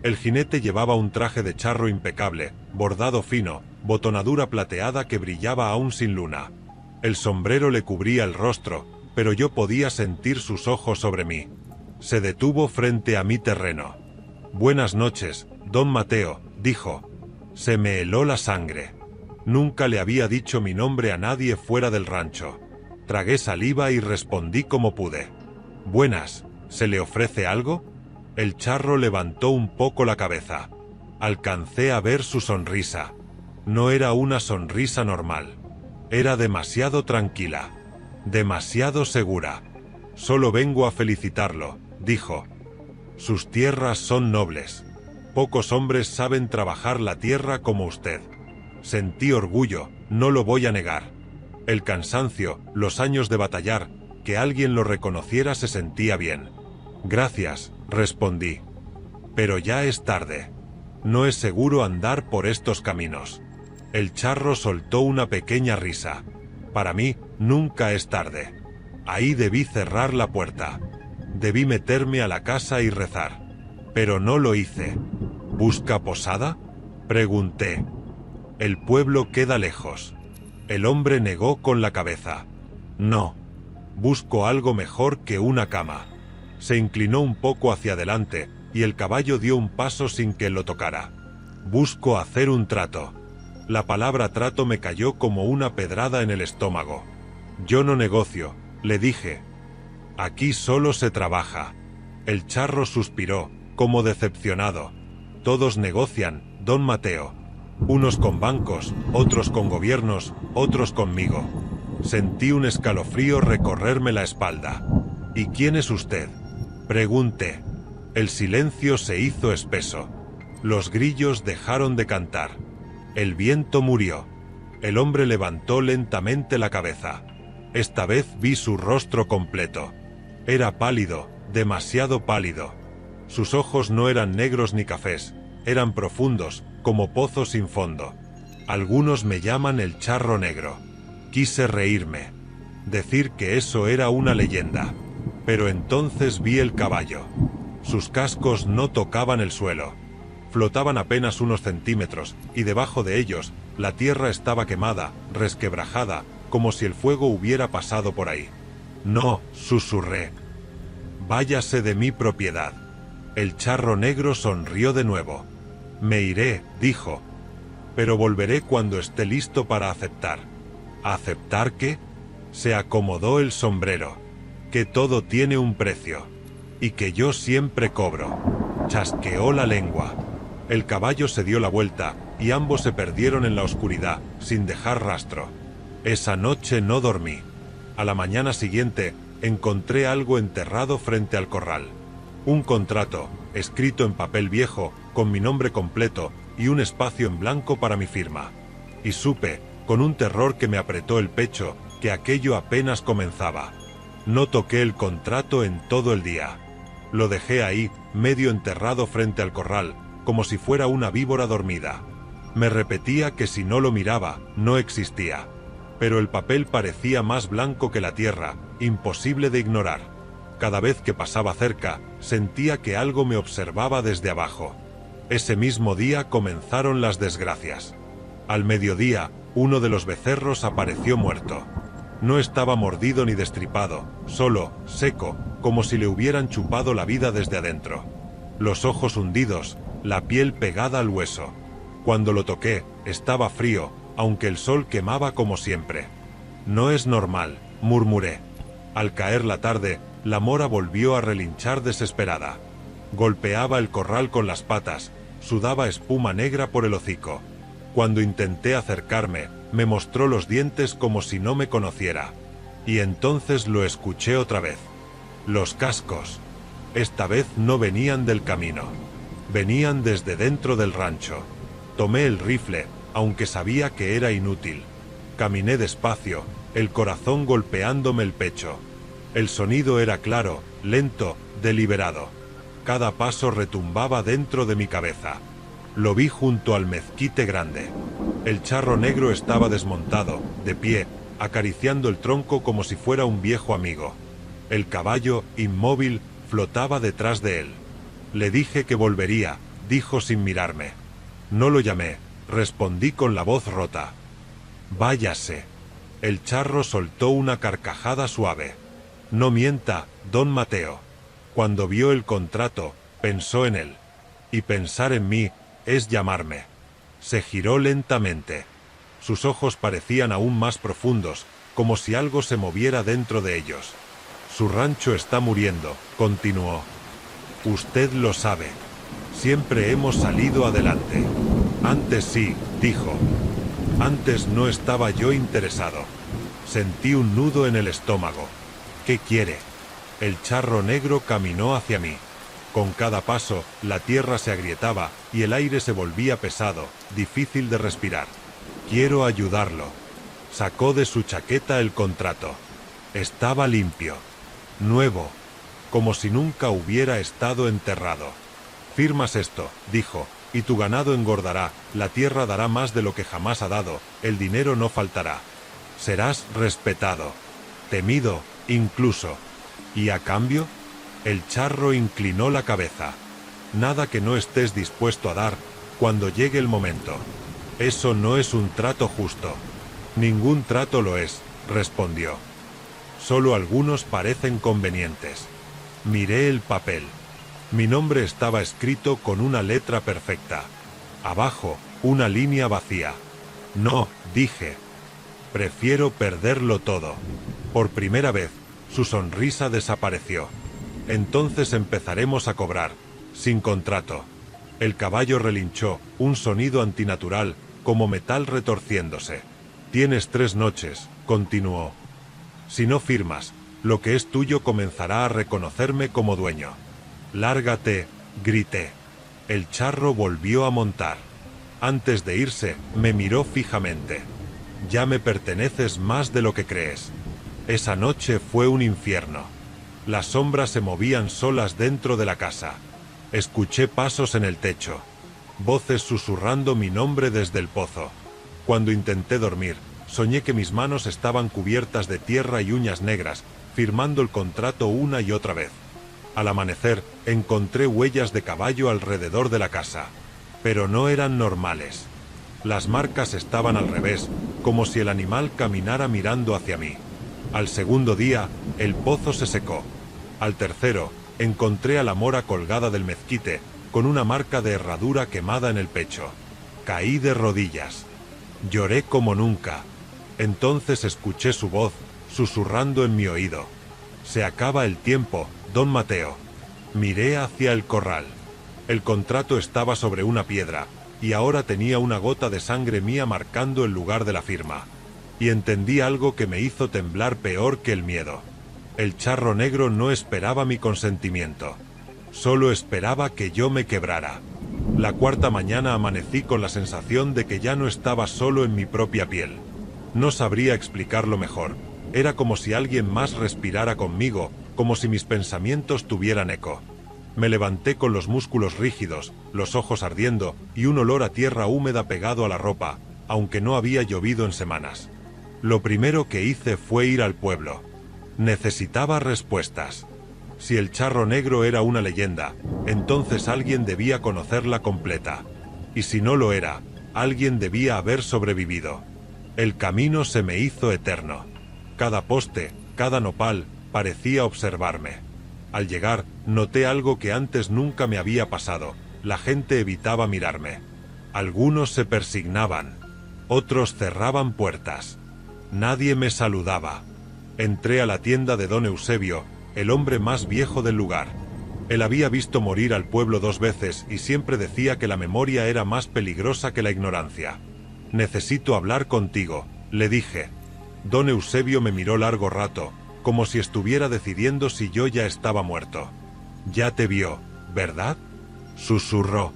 El jinete llevaba un traje de charro impecable, bordado fino, botonadura plateada que brillaba aún sin luna. El sombrero le cubría el rostro, pero yo podía sentir sus ojos sobre mí. Se detuvo frente a mi terreno. «Buenas noches, don Mateo», dijo. Se me heló la sangre. Nunca le había dicho mi nombre a nadie fuera del rancho. Tragué saliva y respondí como pude. «Buenas, ¿se le ofrece algo?» El charro levantó un poco la cabeza. Alcancé a ver su sonrisa. No era una sonrisa normal. Era demasiado tranquila. Demasiado segura. «Solo vengo a felicitarlo», dijo. «Sus tierras son nobles. Pocos hombres saben trabajar la tierra como usted». Sentí orgullo, no lo voy a negar. El cansancio, los años de batallar, que alguien lo reconociera se sentía bien. «Gracias», respondí. «Pero ya es tarde. No es seguro andar por estos caminos». El charro soltó una pequeña risa. «Para mí, nunca es tarde. Ahí debí cerrar la puerta. Debí meterme a la casa y rezar. Pero no lo hice». «¿Busca posada?», pregunté. «El pueblo queda lejos». El hombre negó con la cabeza. «No. Busco algo mejor que una cama». Se inclinó un poco hacia adelante, y el caballo dio un paso sin que lo tocara. «Busco hacer un trato». La palabra trato me cayó como una pedrada en el estómago. «Yo no negocio», le dije. «Aquí solo se trabaja». El charro suspiró, como decepcionado. «Todos negocian, don Mateo. Unos con bancos, otros con gobiernos, otros conmigo». Sentí un escalofrío recorrerme la espalda. «¿Y quién es usted?», pregunté. El silencio se hizo espeso. Los grillos dejaron de cantar. El viento murió. El hombre levantó lentamente la cabeza. Esta vez vi su rostro completo. Era pálido, demasiado pálido. Sus ojos no eran negros ni cafés, eran profundos, como pozos sin fondo. Algunos me llaman el charro negro. Quise reírme, decir que eso era una leyenda. Pero entonces vi el caballo. Sus cascos no tocaban el suelo. Flotaban apenas unos centímetros, y debajo de ellos, la tierra estaba quemada, resquebrajada, como si el fuego hubiera pasado por ahí. «No», susurré. «Váyase de mi propiedad». El charro negro sonrió de nuevo. «Me iré», dijo. «Pero volveré cuando esté listo para aceptar». «¿Aceptar qué?». Se acomodó el sombrero. «Que todo tiene un precio. Y que yo siempre cobro». Chasqueó la lengua. El caballo se dio la vuelta, y ambos se perdieron en la oscuridad, sin dejar rastro. Esa noche no dormí. A la mañana siguiente, encontré algo enterrado frente al corral. Un contrato, escrito en papel viejo, con mi nombre completo, y un espacio en blanco para mi firma. Y supe, con un terror que me apretó el pecho, que aquello apenas comenzaba. No toqué el contrato en todo el día. Lo dejé ahí, medio enterrado frente al corral, como si fuera una víbora dormida. Me repetía que si no lo miraba, no existía. Pero el papel parecía más blanco que la tierra, imposible de ignorar. Cada vez que pasaba cerca, sentía que algo me observaba desde abajo. Ese mismo día comenzaron las desgracias. Al mediodía, uno de los becerros apareció muerto. No estaba mordido ni destripado, solo, seco, como si le hubieran chupado la vida desde adentro. Los ojos hundidos, la piel pegada al hueso. Cuando lo toqué, estaba frío, aunque el sol quemaba como siempre. No es normal, murmuré. Al caer la tarde, la mora volvió a relinchar desesperada. Golpeaba el corral con las patas, sudaba espuma negra por el hocico. Cuando intenté acercarme, me mostró los dientes como si no me conociera. Y entonces lo escuché otra vez. Los cascos. Esta vez no venían del camino. Venían desde dentro del rancho. Tomé el rifle, aunque sabía que era inútil. Caminé despacio, el corazón golpeándome el pecho. El sonido era claro, lento, deliberado. Cada paso retumbaba dentro de mi cabeza. Lo vi junto al mezquite grande. El charro negro estaba desmontado, de pie, acariciando el tronco como si fuera un viejo amigo. El caballo, inmóvil, flotaba detrás de él. Le dije que volvería, dijo sin mirarme. No lo llamé, respondí con la voz rota. Váyase. El charro soltó una carcajada suave. No mienta, don Mateo. Cuando vio el contrato, pensó en él. Y pensar en mí es llamarme. Se giró lentamente. Sus ojos parecían aún más profundos, como si algo se moviera dentro de ellos. Su rancho está muriendo, continuó. Usted lo sabe. Siempre hemos salido adelante. Antes sí, dijo. Antes no estaba yo interesado. Sentí un nudo en el estómago. ¿Qué quiere? El charro negro caminó hacia mí. Con cada paso, la tierra se agrietaba y el aire se volvía pesado, difícil de respirar. Quiero ayudarlo. Sacó de su chaqueta el contrato. Estaba limpio. Nuevo. Como si nunca hubiera estado enterrado. Firmas esto, dijo, y tu ganado engordará, la tierra dará más de lo que jamás ha dado, el dinero no faltará. Serás respetado. Temido, incluso. ¿Y a cambio? El charro inclinó la cabeza. Nada que no estés dispuesto a dar, cuando llegue el momento. Eso no es un trato justo. Ningún trato lo es, respondió. Solo algunos parecen convenientes. Miré el papel. Mi nombre estaba escrito con una letra perfecta. Abajo, una línea vacía. No, dije. Prefiero perderlo todo. Por primera vez, su sonrisa desapareció. Entonces empezaremos a cobrar, sin contrato. El caballo relinchó, un sonido antinatural, como metal retorciéndose. Tienes 3 noches, continuó. Si no firmas, lo que es tuyo comenzará a reconocerme como dueño. Lárgate, grité. El charro volvió a montar. Antes de irse, me miró fijamente. Ya me perteneces más de lo que crees. Esa noche fue un infierno. Las sombras se movían solas dentro de la casa. Escuché pasos en el techo. Voces susurrando mi nombre desde el pozo. Cuando intenté dormir, soñé que mis manos estaban cubiertas de tierra y uñas negras, firmando el contrato una y otra vez. Al amanecer, encontré huellas de caballo alrededor de la casa. Pero no eran normales. Las marcas estaban al revés, como si el animal caminara mirando hacia mí. Al segundo día, el pozo se secó. Al tercero, encontré a la mora colgada del mezquite, con una marca de herradura quemada en el pecho. Caí de rodillas. Lloré como nunca. Entonces escuché su voz, susurrando en mi oído. Se acaba el tiempo, don Mateo. Miré hacia el corral. El contrato estaba sobre una piedra, y ahora tenía una gota de sangre mía marcando el lugar de la firma. Y entendí algo que me hizo temblar peor que el miedo. El charro negro no esperaba mi consentimiento. Solo esperaba que yo me quebrara. La cuarta mañana amanecí con la sensación de que ya no estaba solo en mi propia piel. No sabría explicarlo mejor. Era como si alguien más respirara conmigo, como si mis pensamientos tuvieran eco. Me levanté con los músculos rígidos, los ojos ardiendo y un olor a tierra húmeda pegado a la ropa, aunque no había llovido en semanas. Lo primero que hice fue ir al pueblo. Necesitaba respuestas. Si el charro negro era una leyenda, entonces alguien debía conocerla completa. Y si no lo era, alguien debía haber sobrevivido. El camino se me hizo eterno. Cada poste, cada nopal, parecía observarme. Al llegar, noté algo que antes nunca me había pasado. La gente evitaba mirarme. Algunos se persignaban. Otros cerraban puertas. Nadie me saludaba. Entré a la tienda de don Eusebio, el hombre más viejo del lugar. Él había visto morir al pueblo 2 veces y siempre decía que la memoria era más peligrosa que la ignorancia. «Necesito hablar contigo», le dije. Don Eusebio me miró largo rato, como si estuviera decidiendo si yo ya estaba muerto. «Ya te vio, ¿verdad?», susurró.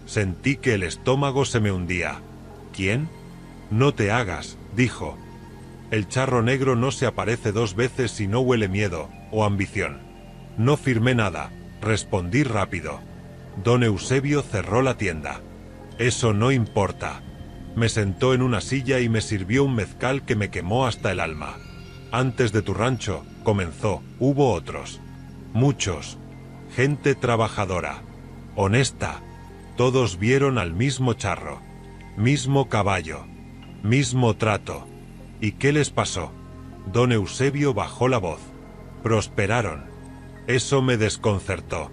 Sentí que el estómago se me hundía. «¿Quién?». «No te hagas», dijo. «El charro negro no se aparece 2 veces si no huele miedo o ambición». No firmé nada, respondí rápido. Don Eusebio cerró la tienda. «Eso no importa». Me sentó en una silla y me sirvió un mezcal que me quemó hasta el alma. «Antes de tu rancho», comenzó, «hubo otros. Muchos. Gente trabajadora. Honesta. Todos vieron al mismo charro. Mismo caballo. Mismo trato. ¿Y qué les pasó?». Don Eusebio bajó la voz. «Prosperaron». Eso me desconcertó.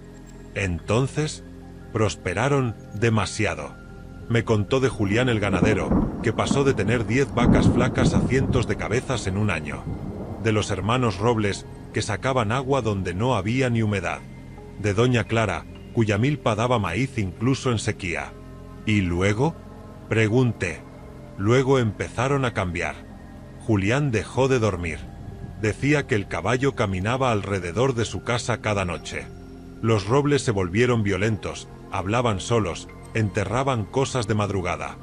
«¿Entonces?». «Prosperaron demasiado». Me contó de Julián el ganadero, que pasó de tener 10 vacas flacas a cientos de cabezas en un año. De los hermanos Robles, que sacaban agua donde no había ni humedad. De doña Clara, cuya milpa daba maíz incluso en sequía. ¿Y luego?, pregunté. Luego empezaron a cambiar. Julián dejó de dormir. Decía que el caballo caminaba alrededor de su casa cada noche. Los Robles se volvieron violentos, hablaban solos, enterraban cosas de madrugada.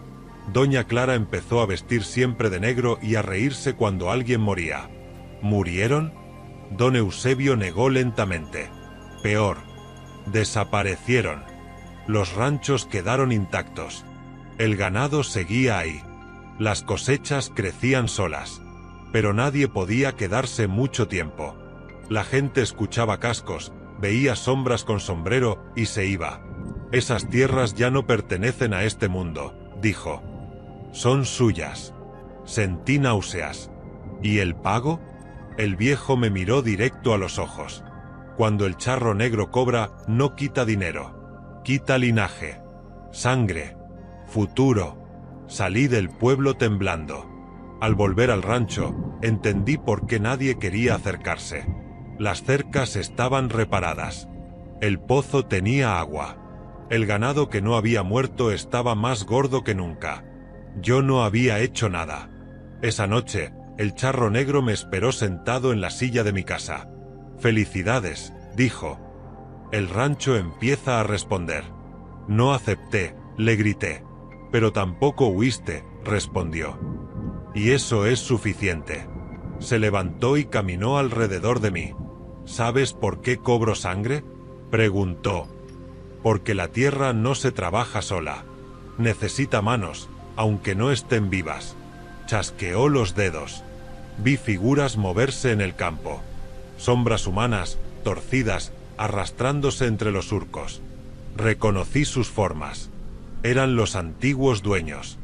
Doña Clara empezó a vestir siempre de negro y a reírse cuando alguien moría. ¿Murieron?». Don Eusebio negó lentamente. «Peor. Desaparecieron. Los ranchos quedaron intactos. El ganado seguía ahí. Las cosechas crecían solas. Pero nadie podía quedarse mucho tiempo. La gente escuchaba cascos, veía sombras con sombrero y se iba. «Esas tierras ya no pertenecen a este mundo», dijo. «Son suyas». Sentí náuseas. «¿Y el pago?». El viejo me miró directo a los ojos. «Cuando el charro negro cobra, no quita dinero. Quita linaje. Sangre. Futuro». Salí del pueblo temblando. Al volver al rancho, entendí por qué nadie quería acercarse. Las cercas estaban reparadas. El pozo tenía agua. El ganado que no había muerto estaba más gordo que nunca. Yo no había hecho nada. Esa noche, el charro negro me esperó sentado en la silla de mi casa. «Felicidades», dijo. «El rancho empieza a responder». No acepté, le grité. «Pero tampoco huiste», respondió. «Y eso es suficiente». Se levantó y caminó alrededor de mí. «¿Sabes por qué cobro sangre?», preguntó. «Porque la tierra no se trabaja sola. Necesita manos, aunque no estén vivas». Chasqueó los dedos. Vi figuras moverse en el campo. Sombras humanas, torcidas, arrastrándose entre los surcos. Reconocí sus formas. Eran los antiguos dueños.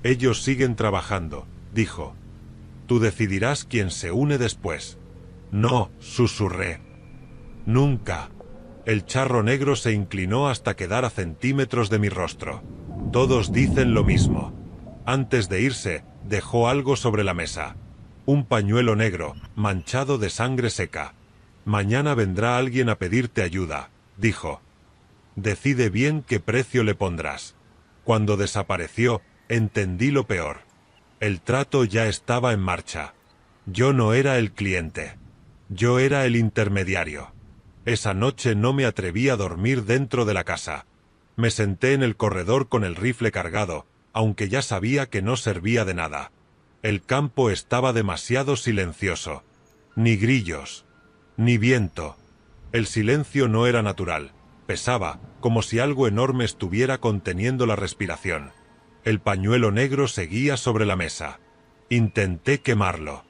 «Ellos siguen trabajando», dijo. «Tú decidirás quién se une después». «No», susurré. «Nunca». El charro negro se inclinó hasta quedar a centímetros de mi rostro. «Todos dicen lo mismo». Antes de irse, dejó algo sobre la mesa. Un pañuelo negro, manchado de sangre seca. «Mañana vendrá alguien a pedirte ayuda», dijo. «Decide bien qué precio le pondrás». Cuando desapareció, entendí lo peor. El trato ya estaba en marcha. Yo no era el cliente. Yo era el intermediario. Esa noche no me atreví a dormir dentro de la casa. Me senté en el corredor con el rifle cargado, aunque ya sabía que no servía de nada. El campo estaba demasiado silencioso. Ni grillos. Ni viento. El silencio no era natural. Pesaba, como si algo enorme estuviera conteniendo la respiración. El pañuelo negro seguía sobre la mesa. Intenté quemarlo.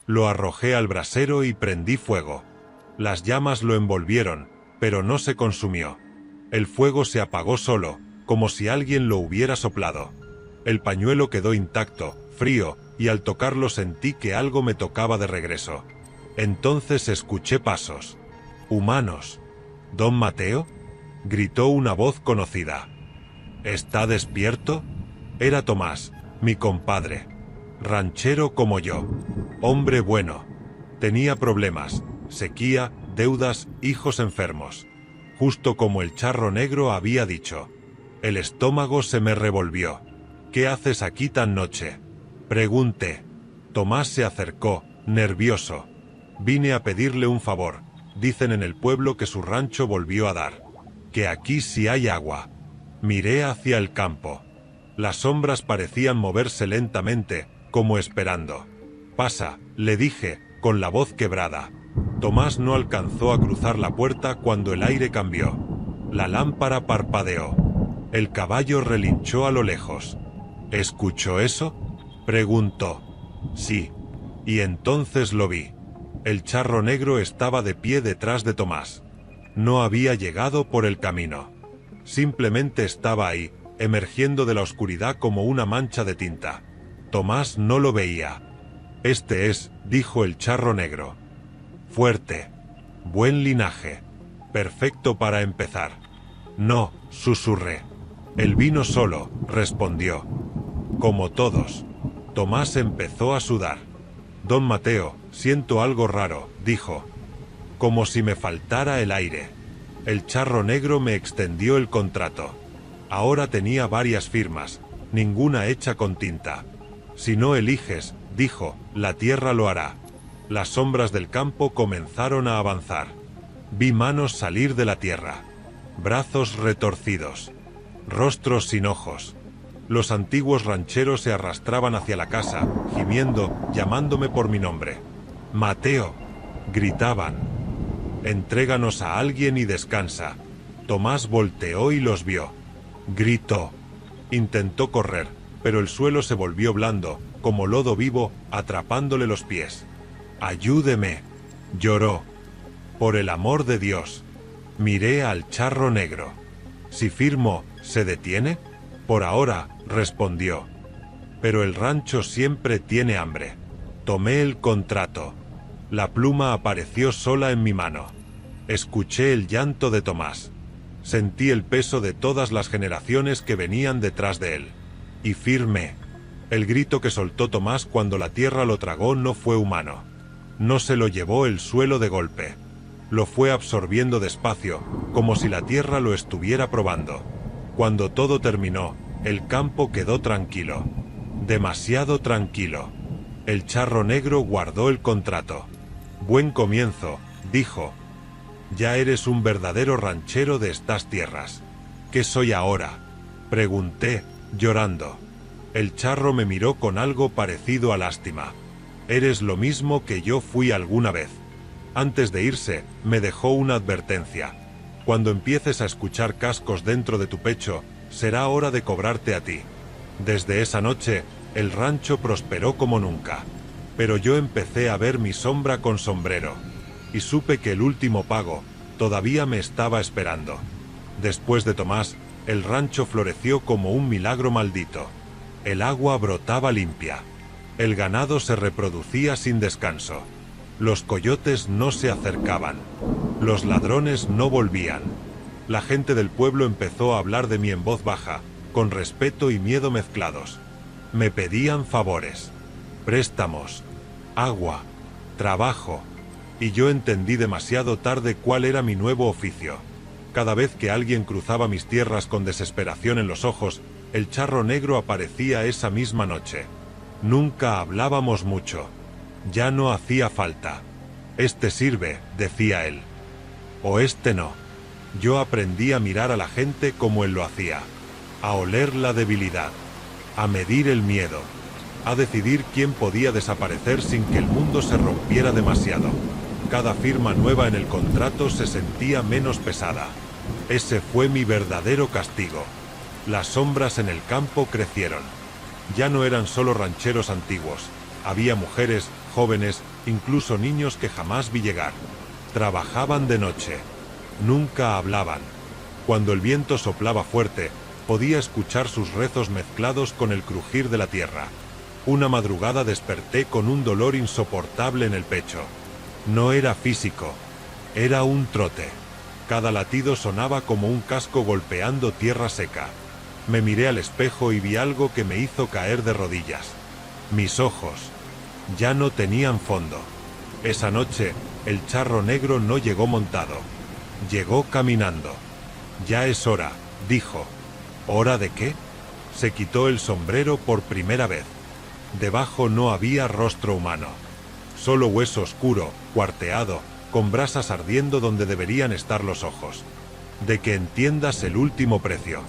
Lo arrojé al brasero y prendí fuego. Las llamas lo envolvieron, pero no se consumió. El fuego se apagó solo, como si alguien lo hubiera soplado. El pañuelo quedó intacto, frío, y al tocarlo sentí que algo me tocaba de regreso. Entonces escuché pasos. Humanos. ¿Don Mateo?, gritó una voz conocida. ¿Está despierto? Era Tomás, mi compadre. Ranchero como yo. Hombre bueno. Tenía problemas, sequía, deudas, hijos enfermos. Justo como el charro negro había dicho. El estómago se me revolvió. ¿Qué haces aquí tan noche? Pregunté. Tomás se acercó, nervioso. Vine a pedirle un favor. Dicen en el pueblo que su rancho volvió a dar. Que aquí sí hay agua. Miré hacia el campo. Las sombras parecían moverse lentamente, como esperando. Pasa, le dije, con la voz quebrada. Tomás no alcanzó a cruzar la puerta cuando el aire cambió. La lámpara parpadeó. El caballo relinchó a lo lejos. ¿Escuchó eso? Preguntó. Sí. Y entonces lo vi. El charro negro estaba de pie detrás de Tomás. No había llegado por el camino. Simplemente estaba ahí, emergiendo de la oscuridad como una mancha de tinta. Tomás no lo veía. Este es, dijo el charro negro. Fuerte. Buen linaje. Perfecto para empezar. No, susurré. Él vino solo, respondió. Como todos. Tomás empezó a sudar. Don Mateo, siento algo raro, dijo. Como si me faltara el aire. El charro negro me extendió el contrato. Ahora tenía varias firmas, ninguna hecha con tinta. Si no eliges, dijo, la tierra lo hará. Las sombras del campo comenzaron a avanzar. Vi manos salir de la tierra. Brazos retorcidos. Rostros sin ojos. Los antiguos rancheros se arrastraban hacia la casa, gimiendo, llamándome por mi nombre. Mateo, gritaban. Entréganos a alguien y descansa. Tomás volteó y los vio. Gritó. Intentó correr, pero el suelo se volvió blando, como lodo vivo, atrapándole los pies. Ayúdeme, lloró. Por el amor de Dios. Miré al charro negro. Si firmo, ¿se detiene? Por ahora, respondió. Pero el rancho siempre tiene hambre. Tomé el contrato. La pluma apareció sola en mi mano. Escuché el llanto de Tomás. Sentí el peso de todas las generaciones que venían detrás de él. Y firmé. El grito que soltó Tomás cuando la tierra lo tragó no fue humano. No se lo llevó el suelo de golpe. Lo fue absorbiendo despacio, como si la tierra lo estuviera probando. Cuando todo terminó, el campo quedó tranquilo. Demasiado tranquilo. El charro negro guardó el contrato. Buen comienzo, dijo. Ya eres un verdadero ranchero de estas tierras. ¿Qué soy ahora? Pregunté, llorando. El charro me miró con algo parecido a lástima. Eres lo mismo que yo fui alguna vez. Antes de irse, me dejó una advertencia. Cuando empieces a escuchar cascos dentro de tu pecho, será hora de cobrarte a ti. Desde esa noche, el rancho prosperó como nunca. Pero yo empecé a ver mi sombra con sombrero. Y supe que el último pago todavía me estaba esperando. Después de Tomás, el rancho floreció como un milagro maldito. El agua brotaba limpia. El ganado se reproducía sin descanso. Los coyotes no se acercaban. Los ladrones no volvían. La gente del pueblo empezó a hablar de mí en voz baja, con respeto y miedo mezclados. Me pedían favores, préstamos, agua, trabajo, y yo entendí demasiado tarde cuál era mi nuevo oficio. Cada vez que alguien cruzaba mis tierras con desesperación en los ojos, el charro negro aparecía esa misma noche. Nunca hablábamos mucho. Ya no hacía falta. Este sirve, decía él. O este no. Yo aprendí a mirar a la gente como él lo hacía. A oler la debilidad. A medir el miedo. A decidir quién podía desaparecer sin que el mundo se rompiera demasiado. Cada firma nueva en el contrato se sentía menos pesada. Ese fue mi verdadero castigo. Las sombras en el campo crecieron. Ya no eran solo rancheros antiguos. Había mujeres, jóvenes, incluso niños que jamás vi llegar. Trabajaban de noche. Nunca hablaban. Cuando el viento soplaba fuerte, podía escuchar sus rezos mezclados con el crujir de la tierra. Una madrugada desperté con un dolor insoportable en el pecho. No era físico. Era un trote. Cada latido sonaba como un casco golpeando tierra seca. Me miré al espejo y vi algo que me hizo caer de rodillas. Mis ojos ya no tenían fondo. Esa noche, el charro negro no llegó montado. Llegó caminando. «Ya es hora», dijo. «¿Hora de qué?». Se quitó el sombrero por primera vez. Debajo no había rostro humano. Solo hueso oscuro, cuarteado, con brasas ardiendo donde deberían estar los ojos. «De que entiendas el último precio».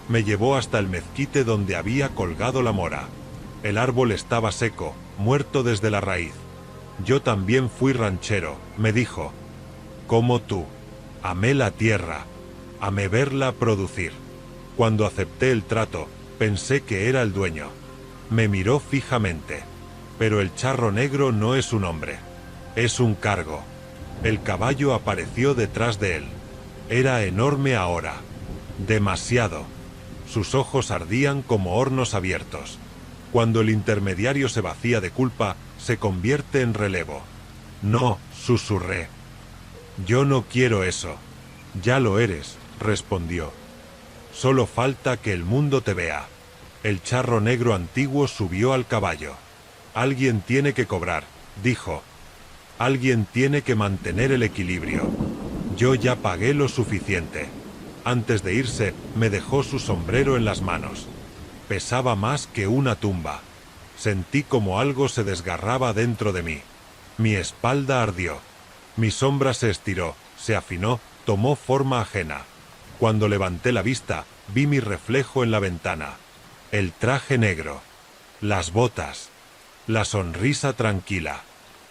Me llevó hasta el mezquite donde había colgado la mora. El árbol estaba seco, muerto desde la raíz. «Yo también fui ranchero», me dijo. «Como tú. Amé la tierra. Amé verla producir. Cuando acepté el trato, pensé que era el dueño». Me miró fijamente. «Pero el charro negro no es un hombre. Es un cargo». El caballo apareció detrás de él. Era enorme ahora. Demasiado. Sus ojos ardían como hornos abiertos. Cuando el intermediario se vacía de culpa, se convierte en relevo. «No», susurré. «Yo no quiero eso». «Ya lo eres», respondió. «Solo falta que el mundo te vea». El charro negro antiguo subió al caballo. «Alguien tiene que cobrar», dijo. «Alguien tiene que mantener el equilibrio. Yo ya pagué lo suficiente». Antes de irse, me dejó su sombrero en las manos. Pesaba más que una tumba. Sentí como algo se desgarraba dentro de mí. Mi espalda ardió. Mi sombra se estiró, se afinó, tomó forma ajena. Cuando levanté la vista, vi mi reflejo en la ventana. El traje negro. Las botas. La sonrisa tranquila.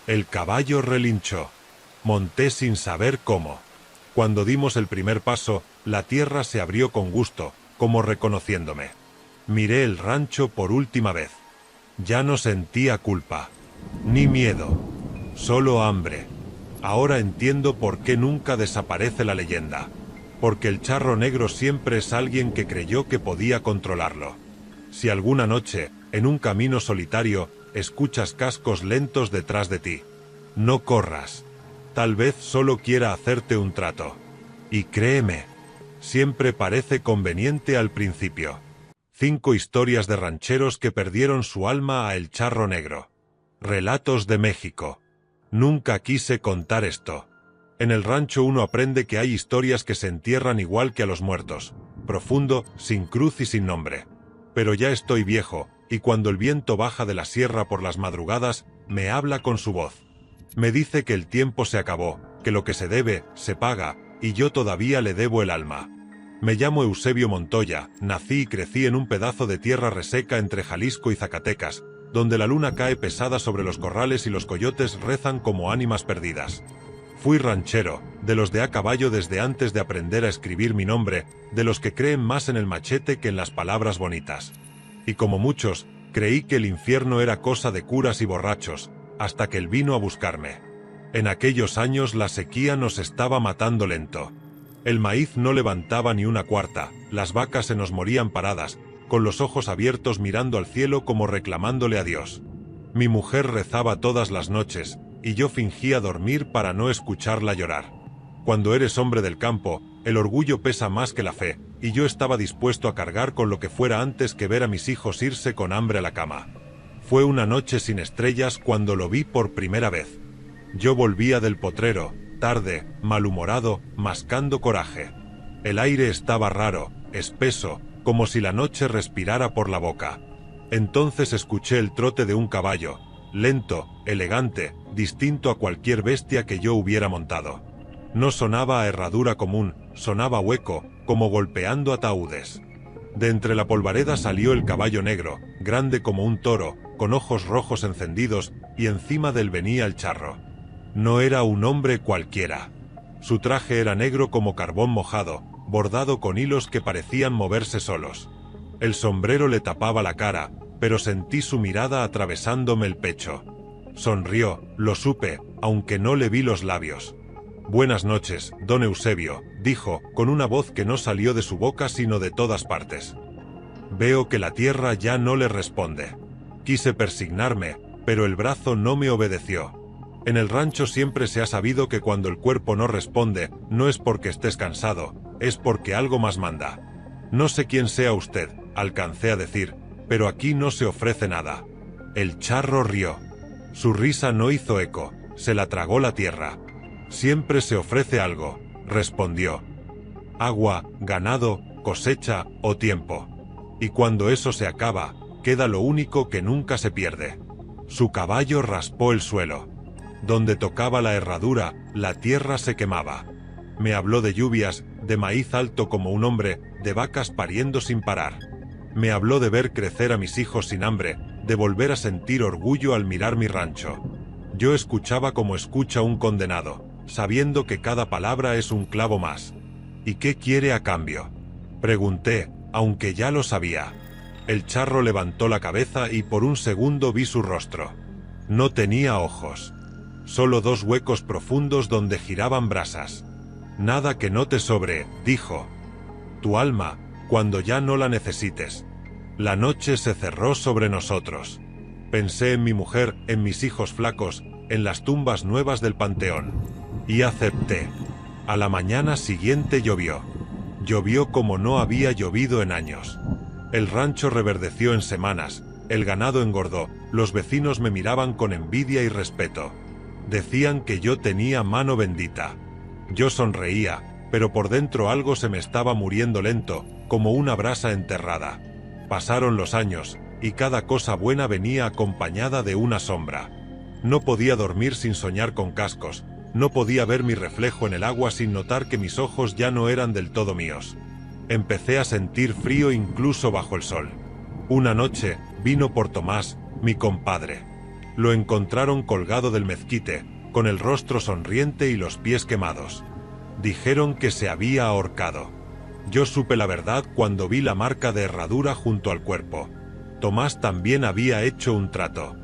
El caballo relinchó. Monté sin saber cómo. Cuando dimos el primer paso, la tierra se abrió con gusto, como reconociéndome. Miré el rancho por última vez. Ya no sentía culpa, ni miedo, solo hambre. Ahora entiendo por qué nunca desaparece la leyenda. Porque el charro negro siempre es alguien que creyó que podía controlarlo. Si alguna noche, en un camino solitario, escuchas cascos lentos detrás de ti, no corras. Tal vez solo quiera hacerte un trato. Y créeme, siempre parece conveniente al principio. 5 historias de rancheros que perdieron su alma a el charro negro. Relatos de México. Nunca quise contar esto. En el rancho uno aprende que hay historias que se entierran igual que a los muertos, profundo, sin cruz y sin nombre. Pero ya estoy viejo, y cuando el viento baja de la sierra por las madrugadas, me habla con su voz. Me dice que el tiempo se acabó, que lo que se debe, se paga, y yo todavía le debo el alma. Me llamo Eusebio Montoya, nací y crecí en un pedazo de tierra reseca entre Jalisco y Zacatecas, donde la luna cae pesada sobre los corrales y los coyotes rezan como ánimas perdidas. Fui ranchero, de los de a caballo desde antes de aprender a escribir mi nombre, de los que creen más en el machete que en las palabras bonitas. Y como muchos, creí que el infierno era cosa de curas y borrachos, hasta que él vino a buscarme. En aquellos años la sequía nos estaba matando lento. El maíz no levantaba ni una cuarta, las vacas se nos morían paradas, con los ojos abiertos mirando al cielo como reclamándole a Dios. Mi mujer rezaba todas las noches, y yo fingía dormir para no escucharla llorar. Cuando eres hombre del campo, el orgullo pesa más que la fe, y yo estaba dispuesto a cargar con lo que fuera antes que ver a mis hijos irse con hambre a la cama. Fue una noche sin estrellas cuando lo vi por primera vez. Yo volvía del potrero, tarde, malhumorado, mascando coraje. El aire estaba raro, espeso, como si la noche respirara por la boca. Entonces escuché el trote de un caballo, lento, elegante, distinto a cualquier bestia que yo hubiera montado. No sonaba a herradura común, sonaba hueco, como golpeando ataúdes. De entre la polvareda salió el caballo negro, grande como un toro, con ojos rojos encendidos, y encima del venía el charro. No era un hombre cualquiera. Su traje era negro como carbón mojado, bordado con hilos que parecían moverse solos. El sombrero le tapaba la cara, pero sentí su mirada atravesándome el pecho. Sonrió, lo supe, aunque no le vi los labios. «Buenas noches, don Eusebio», dijo, con una voz que no salió de su boca sino de todas partes. Veo que la tierra ya no le responde. Quise persignarme, pero el brazo no me obedeció. En el rancho siempre se ha sabido que cuando el cuerpo no responde, no es porque estés cansado, es porque algo más manda. No sé quién sea usted, alcancé a decir, pero aquí no se ofrece nada. El charro rió. Su risa no hizo eco, se la tragó la tierra. Siempre se ofrece algo, respondió. Agua, ganado, cosecha o tiempo. Y cuando eso se acaba, queda lo único que nunca se pierde. Su caballo raspó el suelo. Donde tocaba la herradura, la tierra se quemaba. Me habló de lluvias, de maíz alto como un hombre, de vacas pariendo sin parar. Me habló de ver crecer a mis hijos sin hambre, de volver a sentir orgullo al mirar mi rancho. Yo escuchaba como escucha un condenado, sabiendo que cada palabra es un clavo más. ¿Y qué quiere a cambio?, pregunté, aunque ya lo sabía. El charro levantó la cabeza y por un segundo vi su rostro. No tenía ojos. Solo dos huecos profundos donde giraban brasas. Nada que no te sobre, dijo. Tu alma, cuando ya no la necesites. La noche se cerró sobre nosotros. Pensé en mi mujer, en mis hijos flacos, en las tumbas nuevas del panteón. Y acepté. A la mañana siguiente llovió. Llovió como no había llovido en años. El rancho reverdeció en semanas, el ganado engordó, los vecinos me miraban con envidia y respeto. Decían que yo tenía mano bendita. Yo sonreía, pero por dentro algo se me estaba muriendo lento, como una brasa enterrada. Pasaron los años, y cada cosa buena venía acompañada de una sombra. No podía dormir sin soñar con cascos, no podía ver mi reflejo en el agua sin notar que mis ojos ya no eran del todo míos. Empecé a sentir frío incluso bajo el sol. Una noche, vino por Tomás, mi compadre. Lo encontraron colgado del mezquite, con el rostro sonriente y los pies quemados. Dijeron que se había ahorcado. Yo supe la verdad cuando vi la marca de herradura junto al cuerpo. Tomás también había hecho un trato.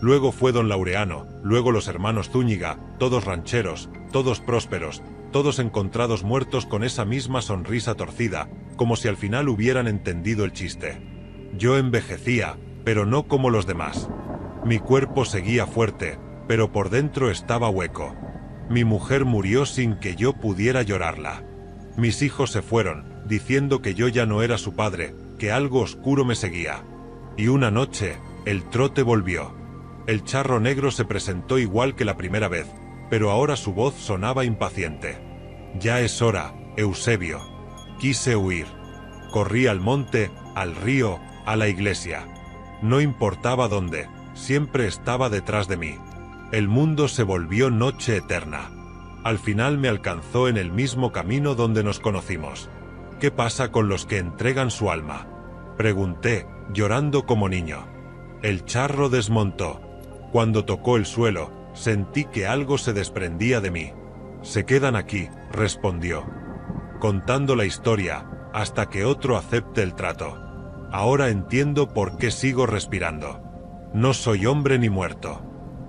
Luego fue don Laureano, luego los hermanos Zúñiga, todos rancheros, todos prósperos, todos encontrados muertos con esa misma sonrisa torcida, como si al final hubieran entendido el chiste. Yo envejecía, pero no como los demás. Mi cuerpo seguía fuerte, pero por dentro estaba hueco. Mi mujer murió sin que yo pudiera llorarla. Mis hijos se fueron, diciendo que yo ya no era su padre, que algo oscuro me seguía. Y una noche, el trote volvió. El charro negro se presentó igual que la primera vez, pero ahora su voz sonaba impaciente. Ya es hora, Eusebio. Quise huir. Corrí al monte, al río, a la iglesia. No importaba dónde, siempre estaba detrás de mí. El mundo se volvió noche eterna. Al final me alcanzó en el mismo camino donde nos conocimos. ¿Qué pasa con los que entregan su alma?, pregunté, llorando como niño. El charro desmontó. Cuando tocó el suelo, sentí que algo se desprendía de mí. Se quedan aquí, respondió, contando la historia, hasta que otro acepte el trato. Ahora entiendo por qué sigo respirando. No soy hombre ni muerto.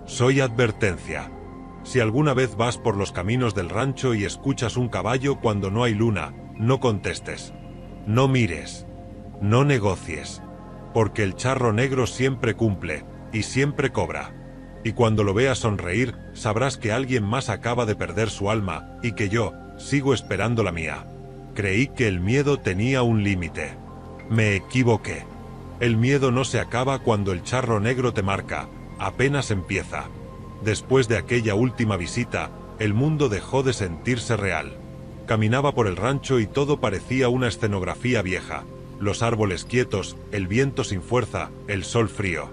Soy advertencia. Si alguna vez vas por los caminos del rancho y escuchas un caballo cuando no hay luna, no contestes. No mires. No negocies. Porque el charro negro siempre cumple, y siempre cobra. Y cuando lo veas sonreír, sabrás que alguien más acaba de perder su alma, y que yo sigo esperando la mía. Creí que el miedo tenía un límite. Me equivoqué. El miedo no se acaba cuando el charro negro te marca, apenas empieza. Después de aquella última visita, el mundo dejó de sentirse real. Caminaba por el rancho y todo parecía una escenografía vieja. Los árboles quietos, el viento sin fuerza, el sol frío.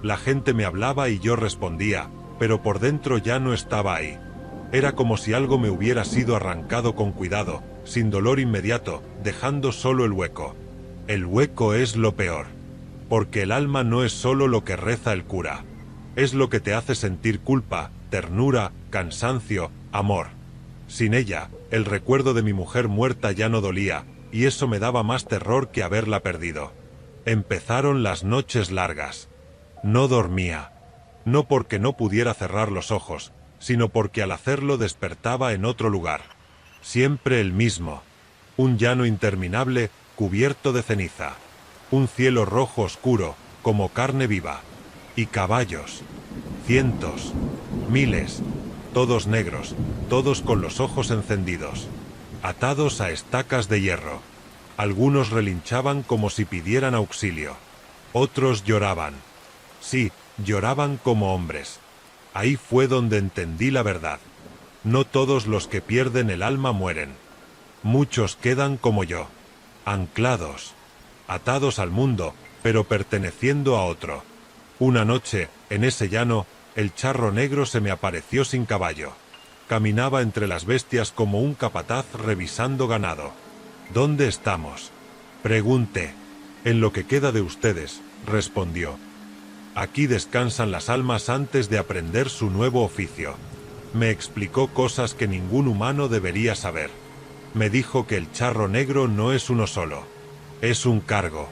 La gente me hablaba y yo respondía, pero por dentro ya no estaba ahí. Era como si algo me hubiera sido arrancado con cuidado, sin dolor inmediato, dejando solo el hueco. El hueco es lo peor. Porque el alma no es solo lo que reza el cura. Es lo que te hace sentir culpa, ternura, cansancio, amor. Sin ella, el recuerdo de mi mujer muerta ya no dolía, y eso me daba más terror que haberla perdido. Empezaron las noches largas. No dormía. No porque no pudiera cerrar los ojos, sino porque al hacerlo despertaba en otro lugar. Siempre el mismo. Un llano interminable, cubierto de ceniza. Un cielo rojo oscuro, como carne viva. Y caballos. Cientos. Miles. Todos negros, todos con los ojos encendidos. Atados a estacas de hierro. Algunos relinchaban como si pidieran auxilio. Otros lloraban. Sí, lloraban como hombres. Ahí fue donde entendí la verdad. No todos los que pierden el alma mueren. Muchos quedan como yo, anclados, atados al mundo, pero perteneciendo a otro. Una noche, en ese llano, el charro negro se me apareció sin caballo. Caminaba entre las bestias como un capataz revisando ganado. ¿Dónde estamos?, pregunté. En lo que queda de ustedes, respondió. Aquí descansan las almas antes de aprender su nuevo oficio. Me explicó cosas que ningún humano debería saber. Me dijo que el charro negro no es uno solo. Es un cargo.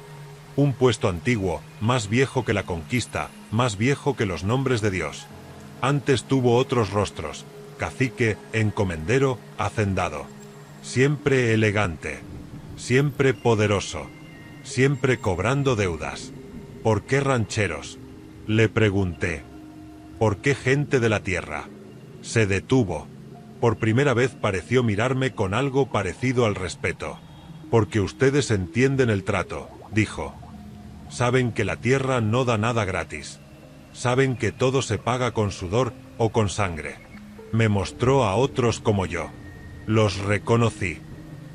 Un puesto antiguo, más viejo que la conquista, más viejo que los nombres de Dios. Antes tuvo otros rostros: cacique, encomendero, hacendado. Siempre elegante. Siempre poderoso. Siempre cobrando deudas. ¿Por qué rancheros?, le pregunté. ¿Por qué gente de la tierra? Se detuvo. Por primera vez pareció mirarme con algo parecido al respeto. Porque ustedes entienden el trato, dijo. Saben que la tierra no da nada gratis. Saben que todo se paga con sudor o con sangre. Me mostró a otros como yo. Los reconocí.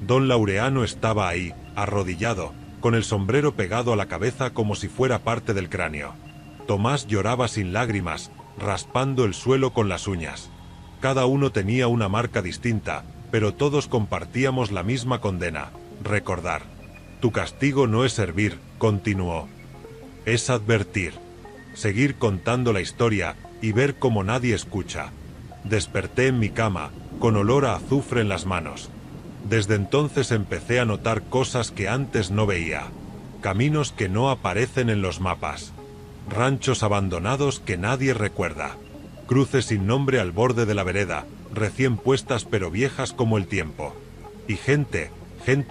Don Laureano estaba ahí, arrodillado, con el sombrero pegado a la cabeza como si fuera parte del cráneo. Tomás lloraba sin lágrimas, raspando el suelo con las uñas. Cada uno tenía una marca distinta, pero todos compartíamos la misma condena: recordar. Tu castigo no es servir, continuó. Es advertir. Seguir contando la historia y ver cómo nadie escucha. Desperté en mi cama, con olor a azufre en las manos. Desde entonces empecé a notar cosas que antes no veía. Caminos que no aparecen en los mapas. Ranchos abandonados que nadie recuerda. Cruces sin nombre al borde de la vereda, recién puestas pero viejas como el tiempo. Y gente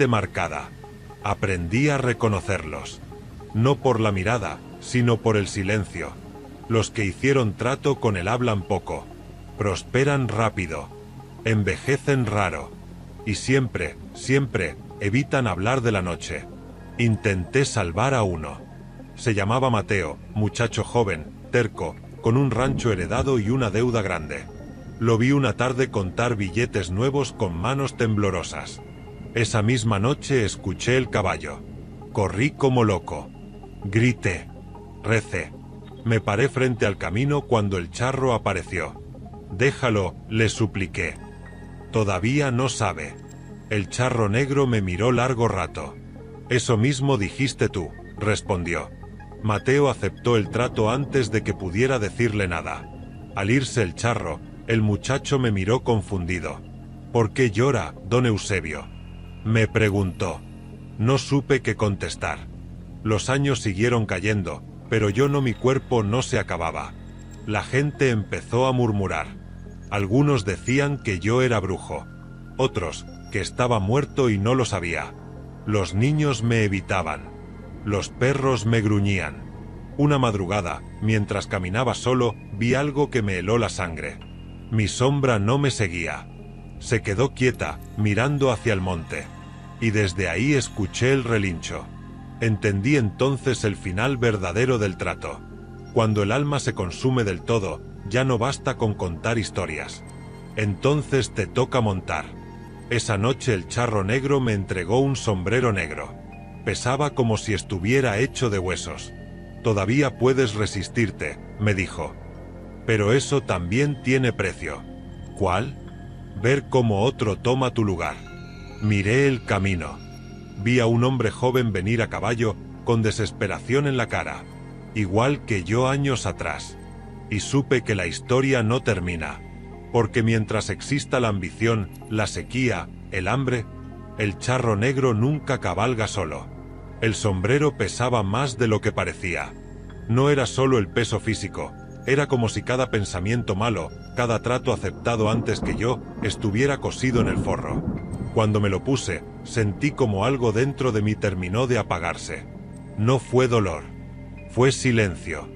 marcada. Aprendí a reconocerlos. No por la mirada, sino por el silencio. Los que hicieron trato con él hablan poco. Prosperan rápido. Envejecen raro. Y siempre evitan hablar de la noche. Intenté salvar a uno. Se llamaba Mateo, muchacho joven, terco, con un rancho heredado y una deuda grande. Lo vi una tarde contar billetes nuevos con manos temblorosas. Esa misma noche escuché el caballo. Corrí como loco. Grité. Recé. Me paré frente al camino cuando el charro apareció. Déjalo, le supliqué. Todavía no sabe. El charro negro me miró largo rato. Eso mismo dijiste tú, respondió. Mateo aceptó el trato antes de que pudiera decirle nada. Al irse el charro, el muchacho me miró confundido. ¿Por qué llora, don Eusebio?, me preguntó. No supe qué contestar. Los años siguieron cayendo, pero mi cuerpo no se acababa. La gente empezó a murmurar. Algunos decían que yo era brujo. Otros, que estaba muerto y no lo sabía. Los niños me evitaban. Los perros me gruñían. Una madrugada, mientras caminaba solo, vi algo que me heló la sangre. Mi sombra no me seguía. Se quedó quieta, mirando hacia el monte. Y desde ahí escuché el relincho. Entendí entonces el final verdadero del trato. Cuando el alma se consume del todo, ya no basta con contar historias. Entonces te toca montar. Esa noche el charro negro me entregó un sombrero negro. Pesaba como si estuviera hecho de huesos. Todavía puedes resistirte, me dijo. Pero eso también tiene precio. ¿Cuál? Ver cómo otro toma tu lugar. Miré el camino. Vi a un hombre joven venir a caballo, con desesperación en la cara, igual que yo años atrás. Y supe que la historia no termina, porque mientras exista la ambición, la sequía, el hambre, el charro negro nunca cabalga solo. El sombrero pesaba más de lo que parecía. No era solo el peso físico, era como si cada pensamiento malo, cada trato aceptado antes que yo, estuviera cosido en el forro. Cuando me lo puse, sentí como algo dentro de mí terminó de apagarse. No fue dolor. Fue silencio.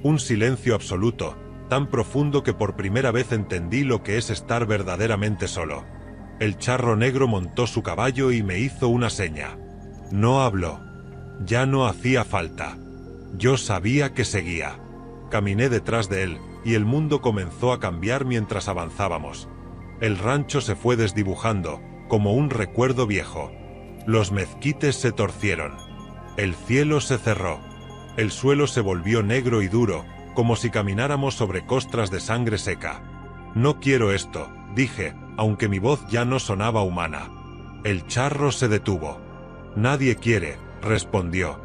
Un silencio absoluto, tan profundo que por primera vez entendí lo que es estar verdaderamente solo. El charro negro montó su caballo y me hizo una seña. No habló. Ya no hacía falta. Yo sabía que seguía. Caminé detrás de él, y el mundo comenzó a cambiar mientras avanzábamos. El rancho se fue desdibujando, como un recuerdo viejo. Los mezquites se torcieron. El cielo se cerró. El suelo se volvió negro y duro, como si camináramos sobre costras de sangre seca. No quiero esto, dije, aunque mi voz ya no sonaba humana. El charro se detuvo. Nadie quiere, respondió.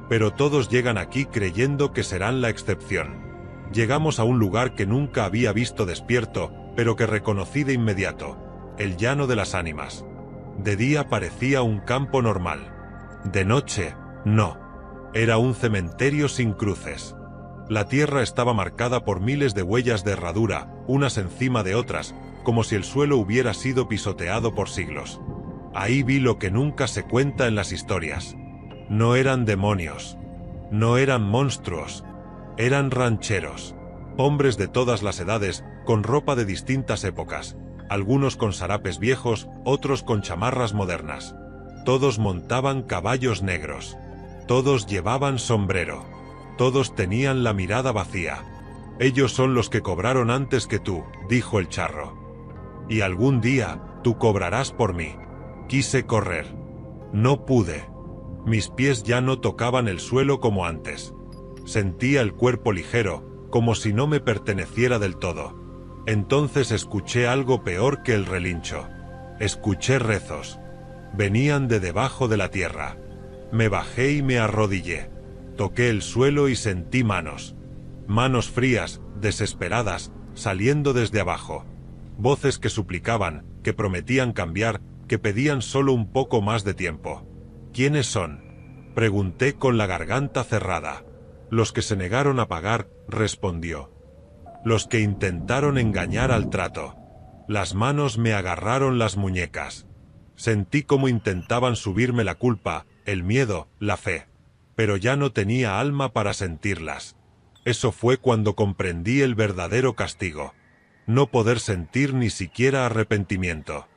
Pero todos llegan aquí creyendo que serán la excepción. Llegamos a un lugar que nunca había visto despierto, pero que reconocí de inmediato: el llano de las ánimas. De día parecía un campo normal. De noche, no. Era un cementerio sin cruces. La tierra estaba marcada por miles de huellas de herradura, unas encima de otras, como si el suelo hubiera sido pisoteado por siglos. Ahí vi lo que nunca se cuenta en las historias. No eran demonios. No eran monstruos. Eran rancheros. Hombres de todas las edades, con ropa de distintas épocas. Algunos con sarapes viejos, otros con chamarras modernas. Todos montaban caballos negros. Todos llevaban sombrero. Todos tenían la mirada vacía. Ellos son los que cobraron antes que tú, dijo el charro. Y algún día, tú cobrarás por mí. Quise correr. No pude. Mis pies ya no tocaban el suelo como antes. Sentía el cuerpo ligero, como si no me perteneciera del todo. Entonces escuché algo peor que el relincho. Escuché rezos. Venían de debajo de la tierra. Me bajé y me arrodillé. Toqué el suelo y sentí manos. Manos frías, desesperadas, saliendo desde abajo. Voces que suplicaban, que prometían cambiar, que pedían solo un poco más de tiempo. ¿Quiénes son?, pregunté con la garganta cerrada. Los que se negaron a pagar, respondió. Los que intentaron engañar al trato. Las manos me agarraron las muñecas. Sentí cómo intentaban subirme la culpa, el miedo, la fe. Pero ya no tenía alma para sentirlas. Eso fue cuando comprendí el verdadero castigo. No poder sentir ni siquiera arrepentimiento.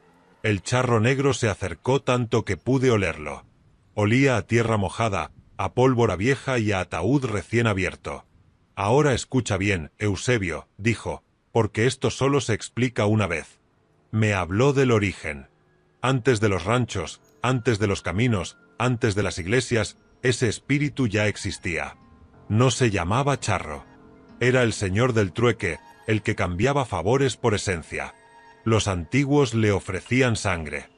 El charro negro se acercó tanto que pude olerlo. Olía a tierra mojada, a pólvora vieja y a ataúd recién abierto. Ahora escucha bien, Eusebio, dijo, porque esto solo se explica una vez. Me habló del origen. Antes de los ranchos, antes de los caminos, antes de las iglesias, ese espíritu ya existía. No se llamaba charro. Era el señor del trueque, el que cambiaba favores por esencia. Los antiguos le ofrecían sangre.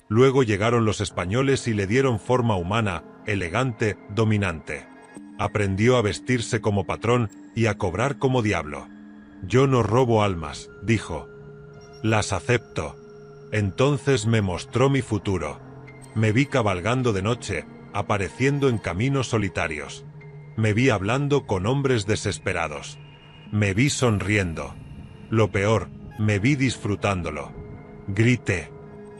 Luego llegaron los españoles y le dieron forma humana, elegante, dominante. Aprendió a vestirse como patrón y a cobrar como diablo. Yo no robo almas, dijo. Las acepto. Entonces me mostró mi futuro. Me vi cabalgando de noche, apareciendo en caminos solitarios. Me vi hablando con hombres desesperados. Me vi sonriendo. Lo peor, me vi disfrutándolo. Grité.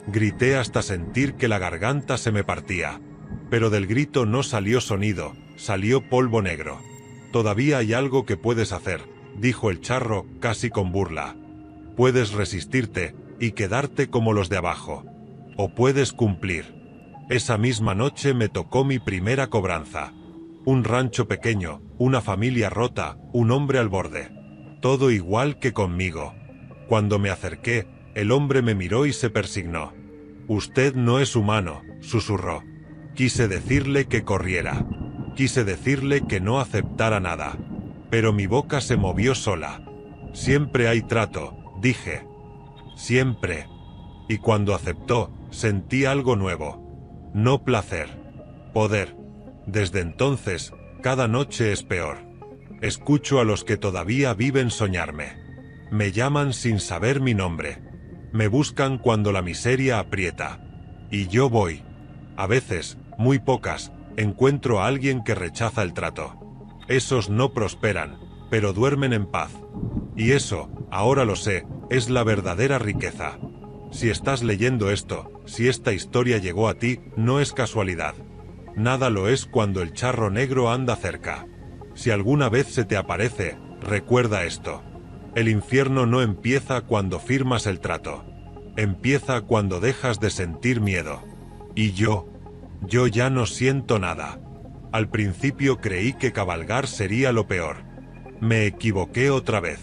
Grité hasta sentir que la garganta se me partía. Pero del grito no salió sonido, salió polvo negro. Todavía hay algo que puedes hacer, dijo el charro, casi con burla. Puedes resistirte y quedarte como los de abajo. O puedes cumplir. Esa misma noche me tocó mi primera cobranza. Un rancho pequeño, una familia rota, un hombre al borde. Todo igual que conmigo. Cuando me acerqué, el hombre me miró y se persignó. Usted no es humano, susurró. Quise decirle que corriera. Quise decirle que no aceptara nada. Pero mi boca se movió sola. Siempre hay trato, dije. Siempre. Y cuando aceptó, sentí algo nuevo. No placer. Poder. Desde entonces, cada noche es peor. Escucho a los que todavía viven soñarme. Me llaman sin saber mi nombre. Me buscan cuando la miseria aprieta. Y yo voy. A veces, muy pocas, encuentro a alguien que rechaza el trato. Esos no prosperan, pero duermen en paz. Y eso, ahora lo sé, es la verdadera riqueza. Si estás leyendo esto, si esta historia llegó a ti, no es casualidad. Nada lo es cuando el charro negro anda cerca. Si alguna vez se te aparece, recuerda esto. El infierno no empieza cuando firmas el trato. Empieza cuando dejas de sentir miedo. Y yo Yo ya no siento nada. Al principio creí que cabalgar sería lo peor. Me equivoqué otra vez.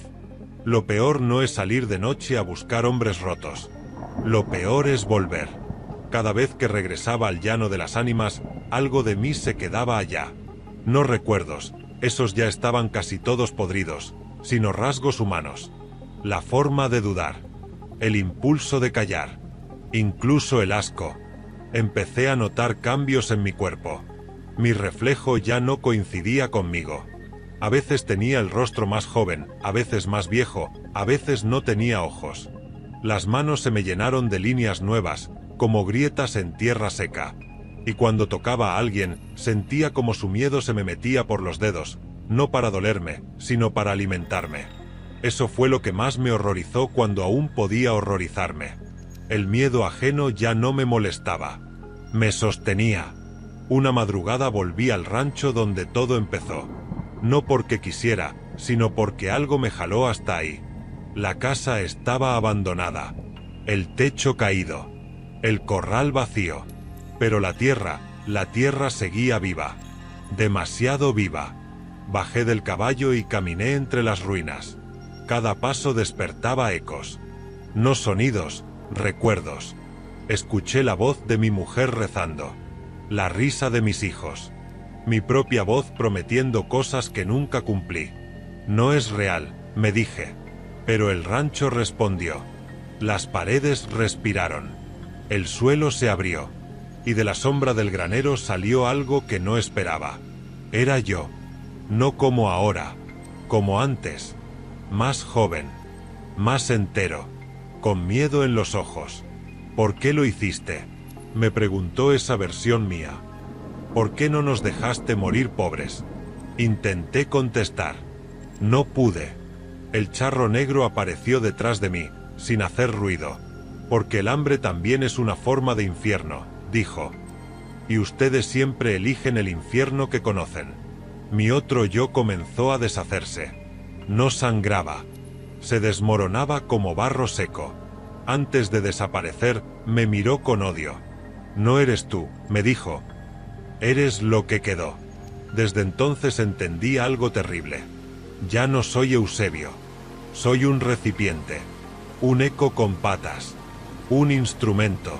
Lo peor no es salir de noche a buscar hombres rotos. Lo peor es volver. Cada vez que regresaba al llano de las ánimas, algo de mí se quedaba allá. No recuerdos, esos ya estaban casi todos podridos, sino rasgos humanos. La forma de dudar. El impulso de callar. Incluso el asco. Empecé a notar cambios en mi cuerpo. Mi reflejo ya no coincidía conmigo. A veces tenía el rostro más joven, a veces más viejo, a veces no tenía ojos. Las manos se me llenaron de líneas nuevas, como grietas en tierra seca. Y cuando tocaba a alguien, sentía como su miedo se me metía por los dedos, no para dolerme, sino para alimentarme. Eso fue lo que más me horrorizó cuando aún podía horrorizarme. El miedo ajeno ya no me molestaba. Me sostenía. Una madrugada volví al rancho donde todo empezó. No porque quisiera, sino porque algo me jaló hasta ahí. La casa estaba abandonada. El techo caído. El corral vacío. Pero la tierra seguía viva. Demasiado viva. Bajé del caballo y caminé entre las ruinas. Cada paso despertaba ecos. No sonidos, recuerdos. Escuché la voz de mi mujer rezando. La risa de mis hijos. Mi propia voz prometiendo cosas que nunca cumplí. No es real, me dije. Pero el rancho respondió. Las paredes respiraron. El suelo se abrió. Y de la sombra del granero salió algo que no esperaba. Era yo. No como ahora. Como antes. Más joven. Más entero. Con miedo en los ojos. ¿Por qué lo hiciste?, me preguntó esa versión mía. ¿Por qué no nos dejaste morir pobres? Intenté contestar. No pude. El charro negro apareció detrás de mí, sin hacer ruido. Porque el hambre también es una forma de infierno, dijo. Y ustedes siempre eligen el infierno que conocen. Mi otro yo comenzó a deshacerse. No sangraba. Se desmoronaba como barro seco. Antes de desaparecer, me miró con odio. No eres tú, me dijo. Eres lo que quedó. Desde entonces entendí algo terrible. Ya no soy Eusebio. Soy un recipiente. Un eco con patas. Un instrumento.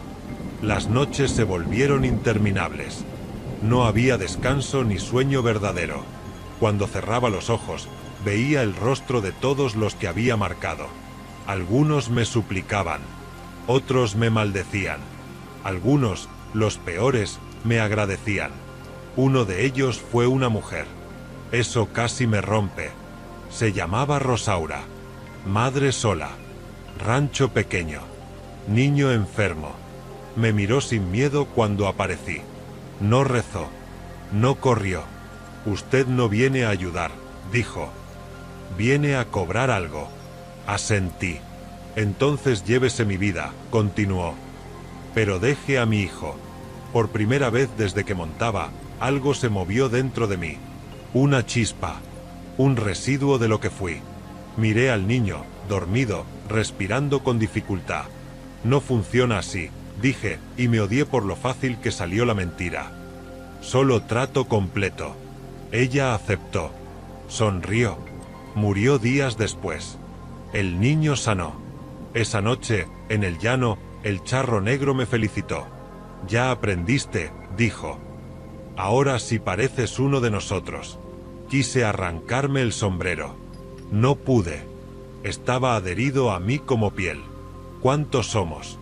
Las noches se volvieron interminables. No había descanso ni sueño verdadero. Cuando cerraba los ojos, veía el rostro de todos los que había marcado. Algunos me suplicaban. Otros me maldecían. Algunos, los peores, me agradecían. Uno de ellos fue una mujer. Eso casi me rompe. Se llamaba Rosaura. Madre sola. Rancho pequeño. Niño enfermo. Me miró sin miedo cuando aparecí. No rezó. No corrió. Usted no viene a ayudar, dijo. Viene a cobrar algo. Asentí. Entonces llévese mi vida, continuó. Pero deje a mi hijo. Por primera vez desde que montaba, algo se movió dentro de mí. Una chispa. Un residuo de lo que fui. Miré al niño, dormido, respirando con dificultad. No funciona así, dije, y me odié por lo fácil que salió la mentira. Solo trato completo. Ella aceptó. Sonrió. Murió días después. El niño sanó. Esa noche, en el llano, el charro negro me felicitó. Ya aprendiste, dijo. Ahora sí pareces uno de nosotros. Quise arrancarme el sombrero. No pude. Estaba adherido a mí como piel. ¿Cuántos somos?,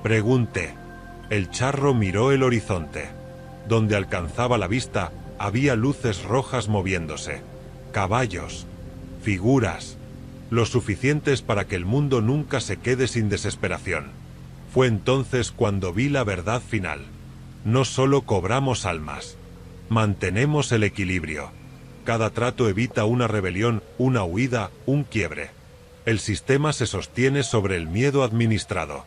pregunté. El charro miró el horizonte. Donde alcanzaba la vista, había luces rojas moviéndose. Caballos. Figuras. Lo suficientes para que el mundo nunca se quede sin desesperación. Fue entonces cuando vi la verdad final. No solo cobramos almas. Mantenemos el equilibrio. Cada trato evita una rebelión, una huida, un quiebre. El sistema se sostiene sobre el miedo administrado.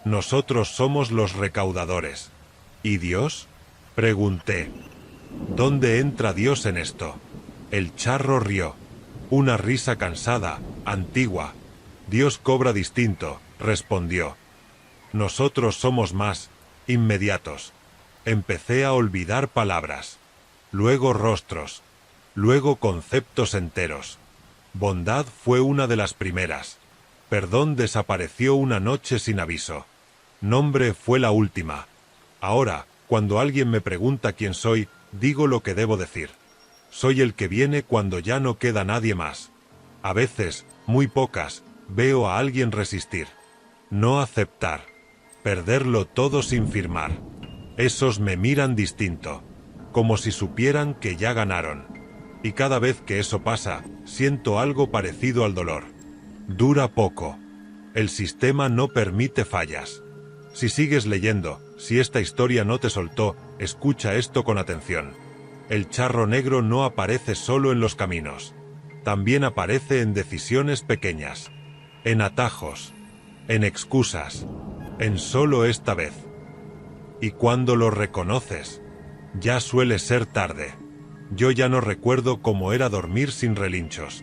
Nosotros somos los recaudadores. ¿Y Dios?, pregunté. ¿Dónde entra Dios en esto? El charro rió. Una risa cansada, antigua. Dios cobra distinto, respondió. Nosotros somos más inmediatos. Empecé a olvidar palabras, luego rostros, luego conceptos enteros. Bondad fue una de las primeras. Perdón desapareció una noche sin aviso. Nombre fue la última. Ahora, cuando alguien me pregunta quién soy, digo lo que debo decir. Soy el que viene cuando ya no queda nadie más. A veces, muy pocas, veo a alguien resistir. No aceptar. Perderlo todo sin firmar. Esos me miran distinto, como si supieran que ya ganaron. Y cada vez que eso pasa, siento algo parecido al dolor. Dura poco. El sistema no permite fallas. Si sigues leyendo, si esta historia no te soltó, escucha esto con atención. El charro negro no aparece solo en los caminos. También aparece en decisiones pequeñas, en atajos, en excusas, en solo esta vez. Y cuando lo reconoces, ya suele ser tarde. Yo ya no recuerdo cómo era dormir sin relinchos.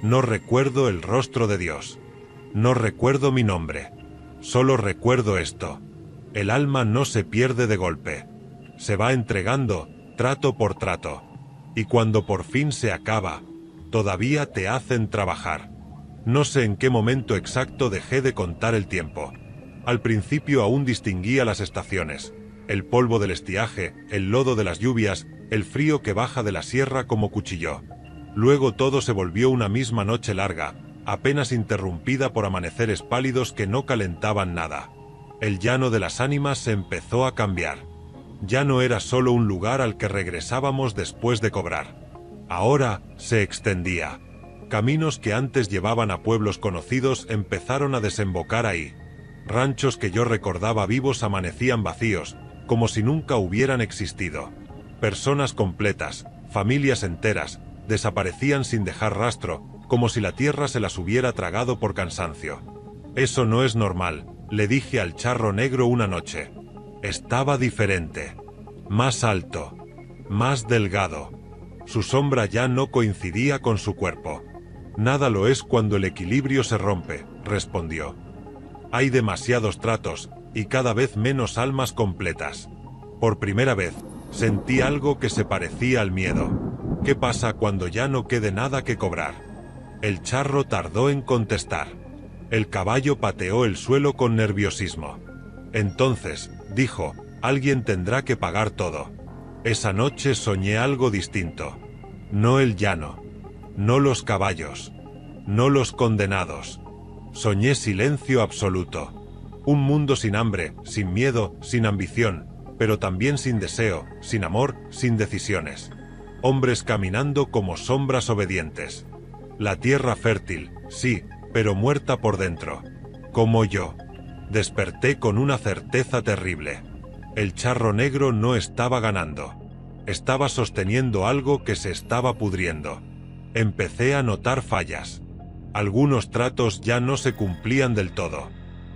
No recuerdo el rostro de Dios. No recuerdo mi nombre. Solo recuerdo esto. El alma no se pierde de golpe. Se va entregando, trato por trato. Y cuando por fin se acaba, todavía te hacen trabajar. No sé en qué momento exacto dejé de contar el tiempo. Al principio aún distinguía las estaciones, el polvo del estiaje, el lodo de las lluvias, el frío que baja de la sierra como cuchillo. Luego todo se volvió una misma noche larga, apenas interrumpida por amaneceres pálidos que no calentaban nada. El llano de las ánimas se empezó a cambiar. Ya no era solo un lugar al que regresábamos después de cobrar. Ahora se extendía. Caminos que antes llevaban a pueblos conocidos empezaron a desembocar ahí. Ranchos que yo recordaba vivos amanecían vacíos, como si nunca hubieran existido. Personas completas, familias enteras, desaparecían sin dejar rastro, como si la tierra se las hubiera tragado por cansancio. Eso no es normal, le dije al charro negro una noche. Estaba diferente. Más alto. Más delgado. Su sombra ya no coincidía con su cuerpo. Nada lo es cuando el equilibrio se rompe, respondió. Hay demasiados tratos, y cada vez menos almas completas. Por primera vez, sentí algo que se parecía al miedo. ¿Qué pasa cuando ya no quede nada que cobrar? El charro tardó en contestar. El caballo pateó el suelo con nerviosismo. Entonces, dijo, alguien tendrá que pagar todo. Esa noche soñé algo distinto. No el llano. No los caballos. No los condenados. Soñé silencio absoluto. Un mundo sin hambre, sin miedo, sin ambición, pero también sin deseo, sin amor, sin decisiones. Hombres caminando como sombras obedientes. La tierra fértil, sí, pero muerta por dentro. Como yo. Desperté con una certeza terrible. El charro negro no estaba ganando. Estaba sosteniendo algo que se estaba pudriendo. Empecé a notar fallas. Algunos tratos ya no se cumplían del todo.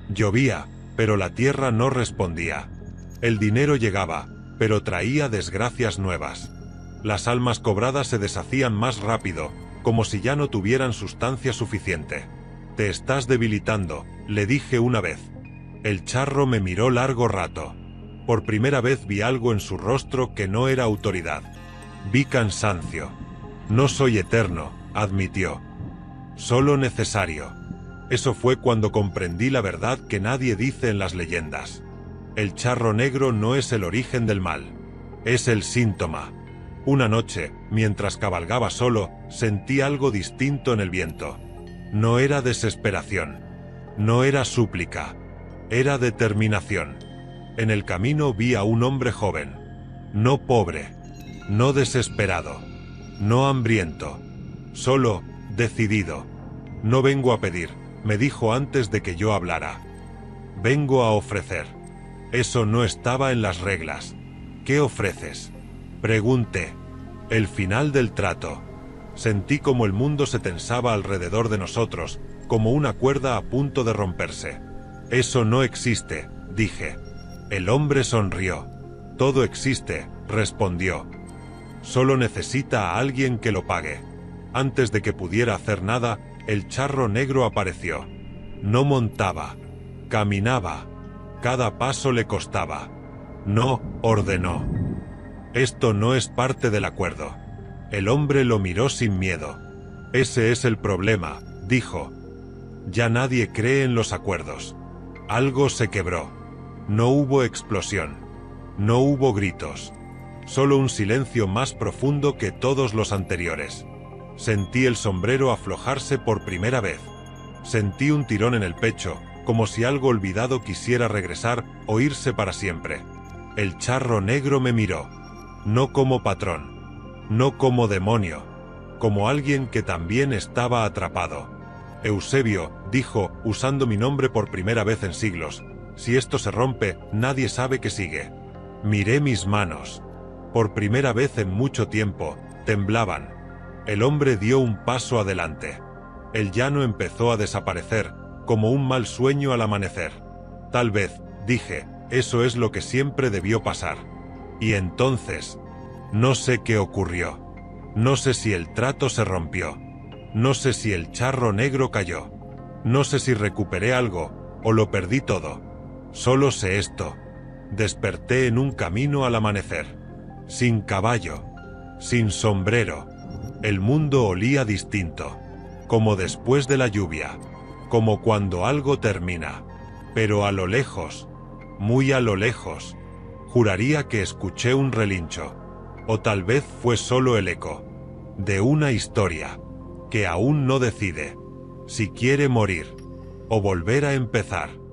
Llovía, pero la tierra no respondía. El dinero llegaba, pero traía desgracias nuevas. Las almas cobradas se deshacían más rápido, como si ya no tuvieran sustancia suficiente. Te estás debilitando, le dije una vez. El charro me miró largo rato. Por primera vez vi algo en su rostro que no era autoridad. Vi cansancio. No soy eterno, admitió. Solo necesario. Eso fue cuando comprendí la verdad que nadie dice en las leyendas. El charro negro no es el origen del mal. Es el síntoma. Una noche, mientras cabalgaba solo, sentí algo distinto en el viento. No era desesperación. No era súplica. Era determinación. En el camino vi a un hombre joven. No pobre. No desesperado. No hambriento. Solo, decidido. No vengo a pedir, me dijo antes de que yo hablara. Vengo a ofrecer. Eso no estaba en las reglas. ¿Qué ofreces? Pregunté. El final del trato. Sentí como el mundo se tensaba alrededor de nosotros, como una cuerda a punto de romperse. Eso no existe, dije. El hombre sonrió. Todo existe, respondió. Solo necesita a alguien que lo pague. Antes de que pudiera hacer nada, el charro negro apareció. No montaba. Caminaba. Cada paso le costaba. No, ordenó. Esto no es parte del acuerdo. El hombre lo miró sin miedo. Ese es el problema, dijo. Ya nadie cree en los acuerdos. Algo se quebró. No hubo explosión. No hubo gritos. Solo un silencio más profundo que todos los anteriores. Sentí el sombrero aflojarse por primera vez. Sentí un tirón en el pecho, como si algo olvidado quisiera regresar o irse para siempre. El charro negro me miró. No como patrón. No como demonio. Como alguien que también estaba atrapado. Eusebio, dijo, usando mi nombre por primera vez en siglos, si esto se rompe, nadie sabe que sigue. Miré mis manos. Por primera vez en mucho tiempo, temblaban. El hombre dio un paso adelante. El llano empezó a desaparecer, como un mal sueño al amanecer. Tal vez, dije, eso es lo que siempre debió pasar. Y entonces, no sé qué ocurrió. No sé si el trato se rompió. No sé si el charro negro cayó. No sé si recuperé algo, o lo perdí todo. Solo sé esto. Desperté en un camino al amanecer. Sin caballo. Sin sombrero. El mundo olía distinto. Como después de la lluvia. Como cuando algo termina. Pero a lo lejos. Muy a lo lejos. Juraría que escuché un relincho. O tal vez fue solo el eco. De una historia. Que aún no decide. Si quiere morir. O volver a empezar.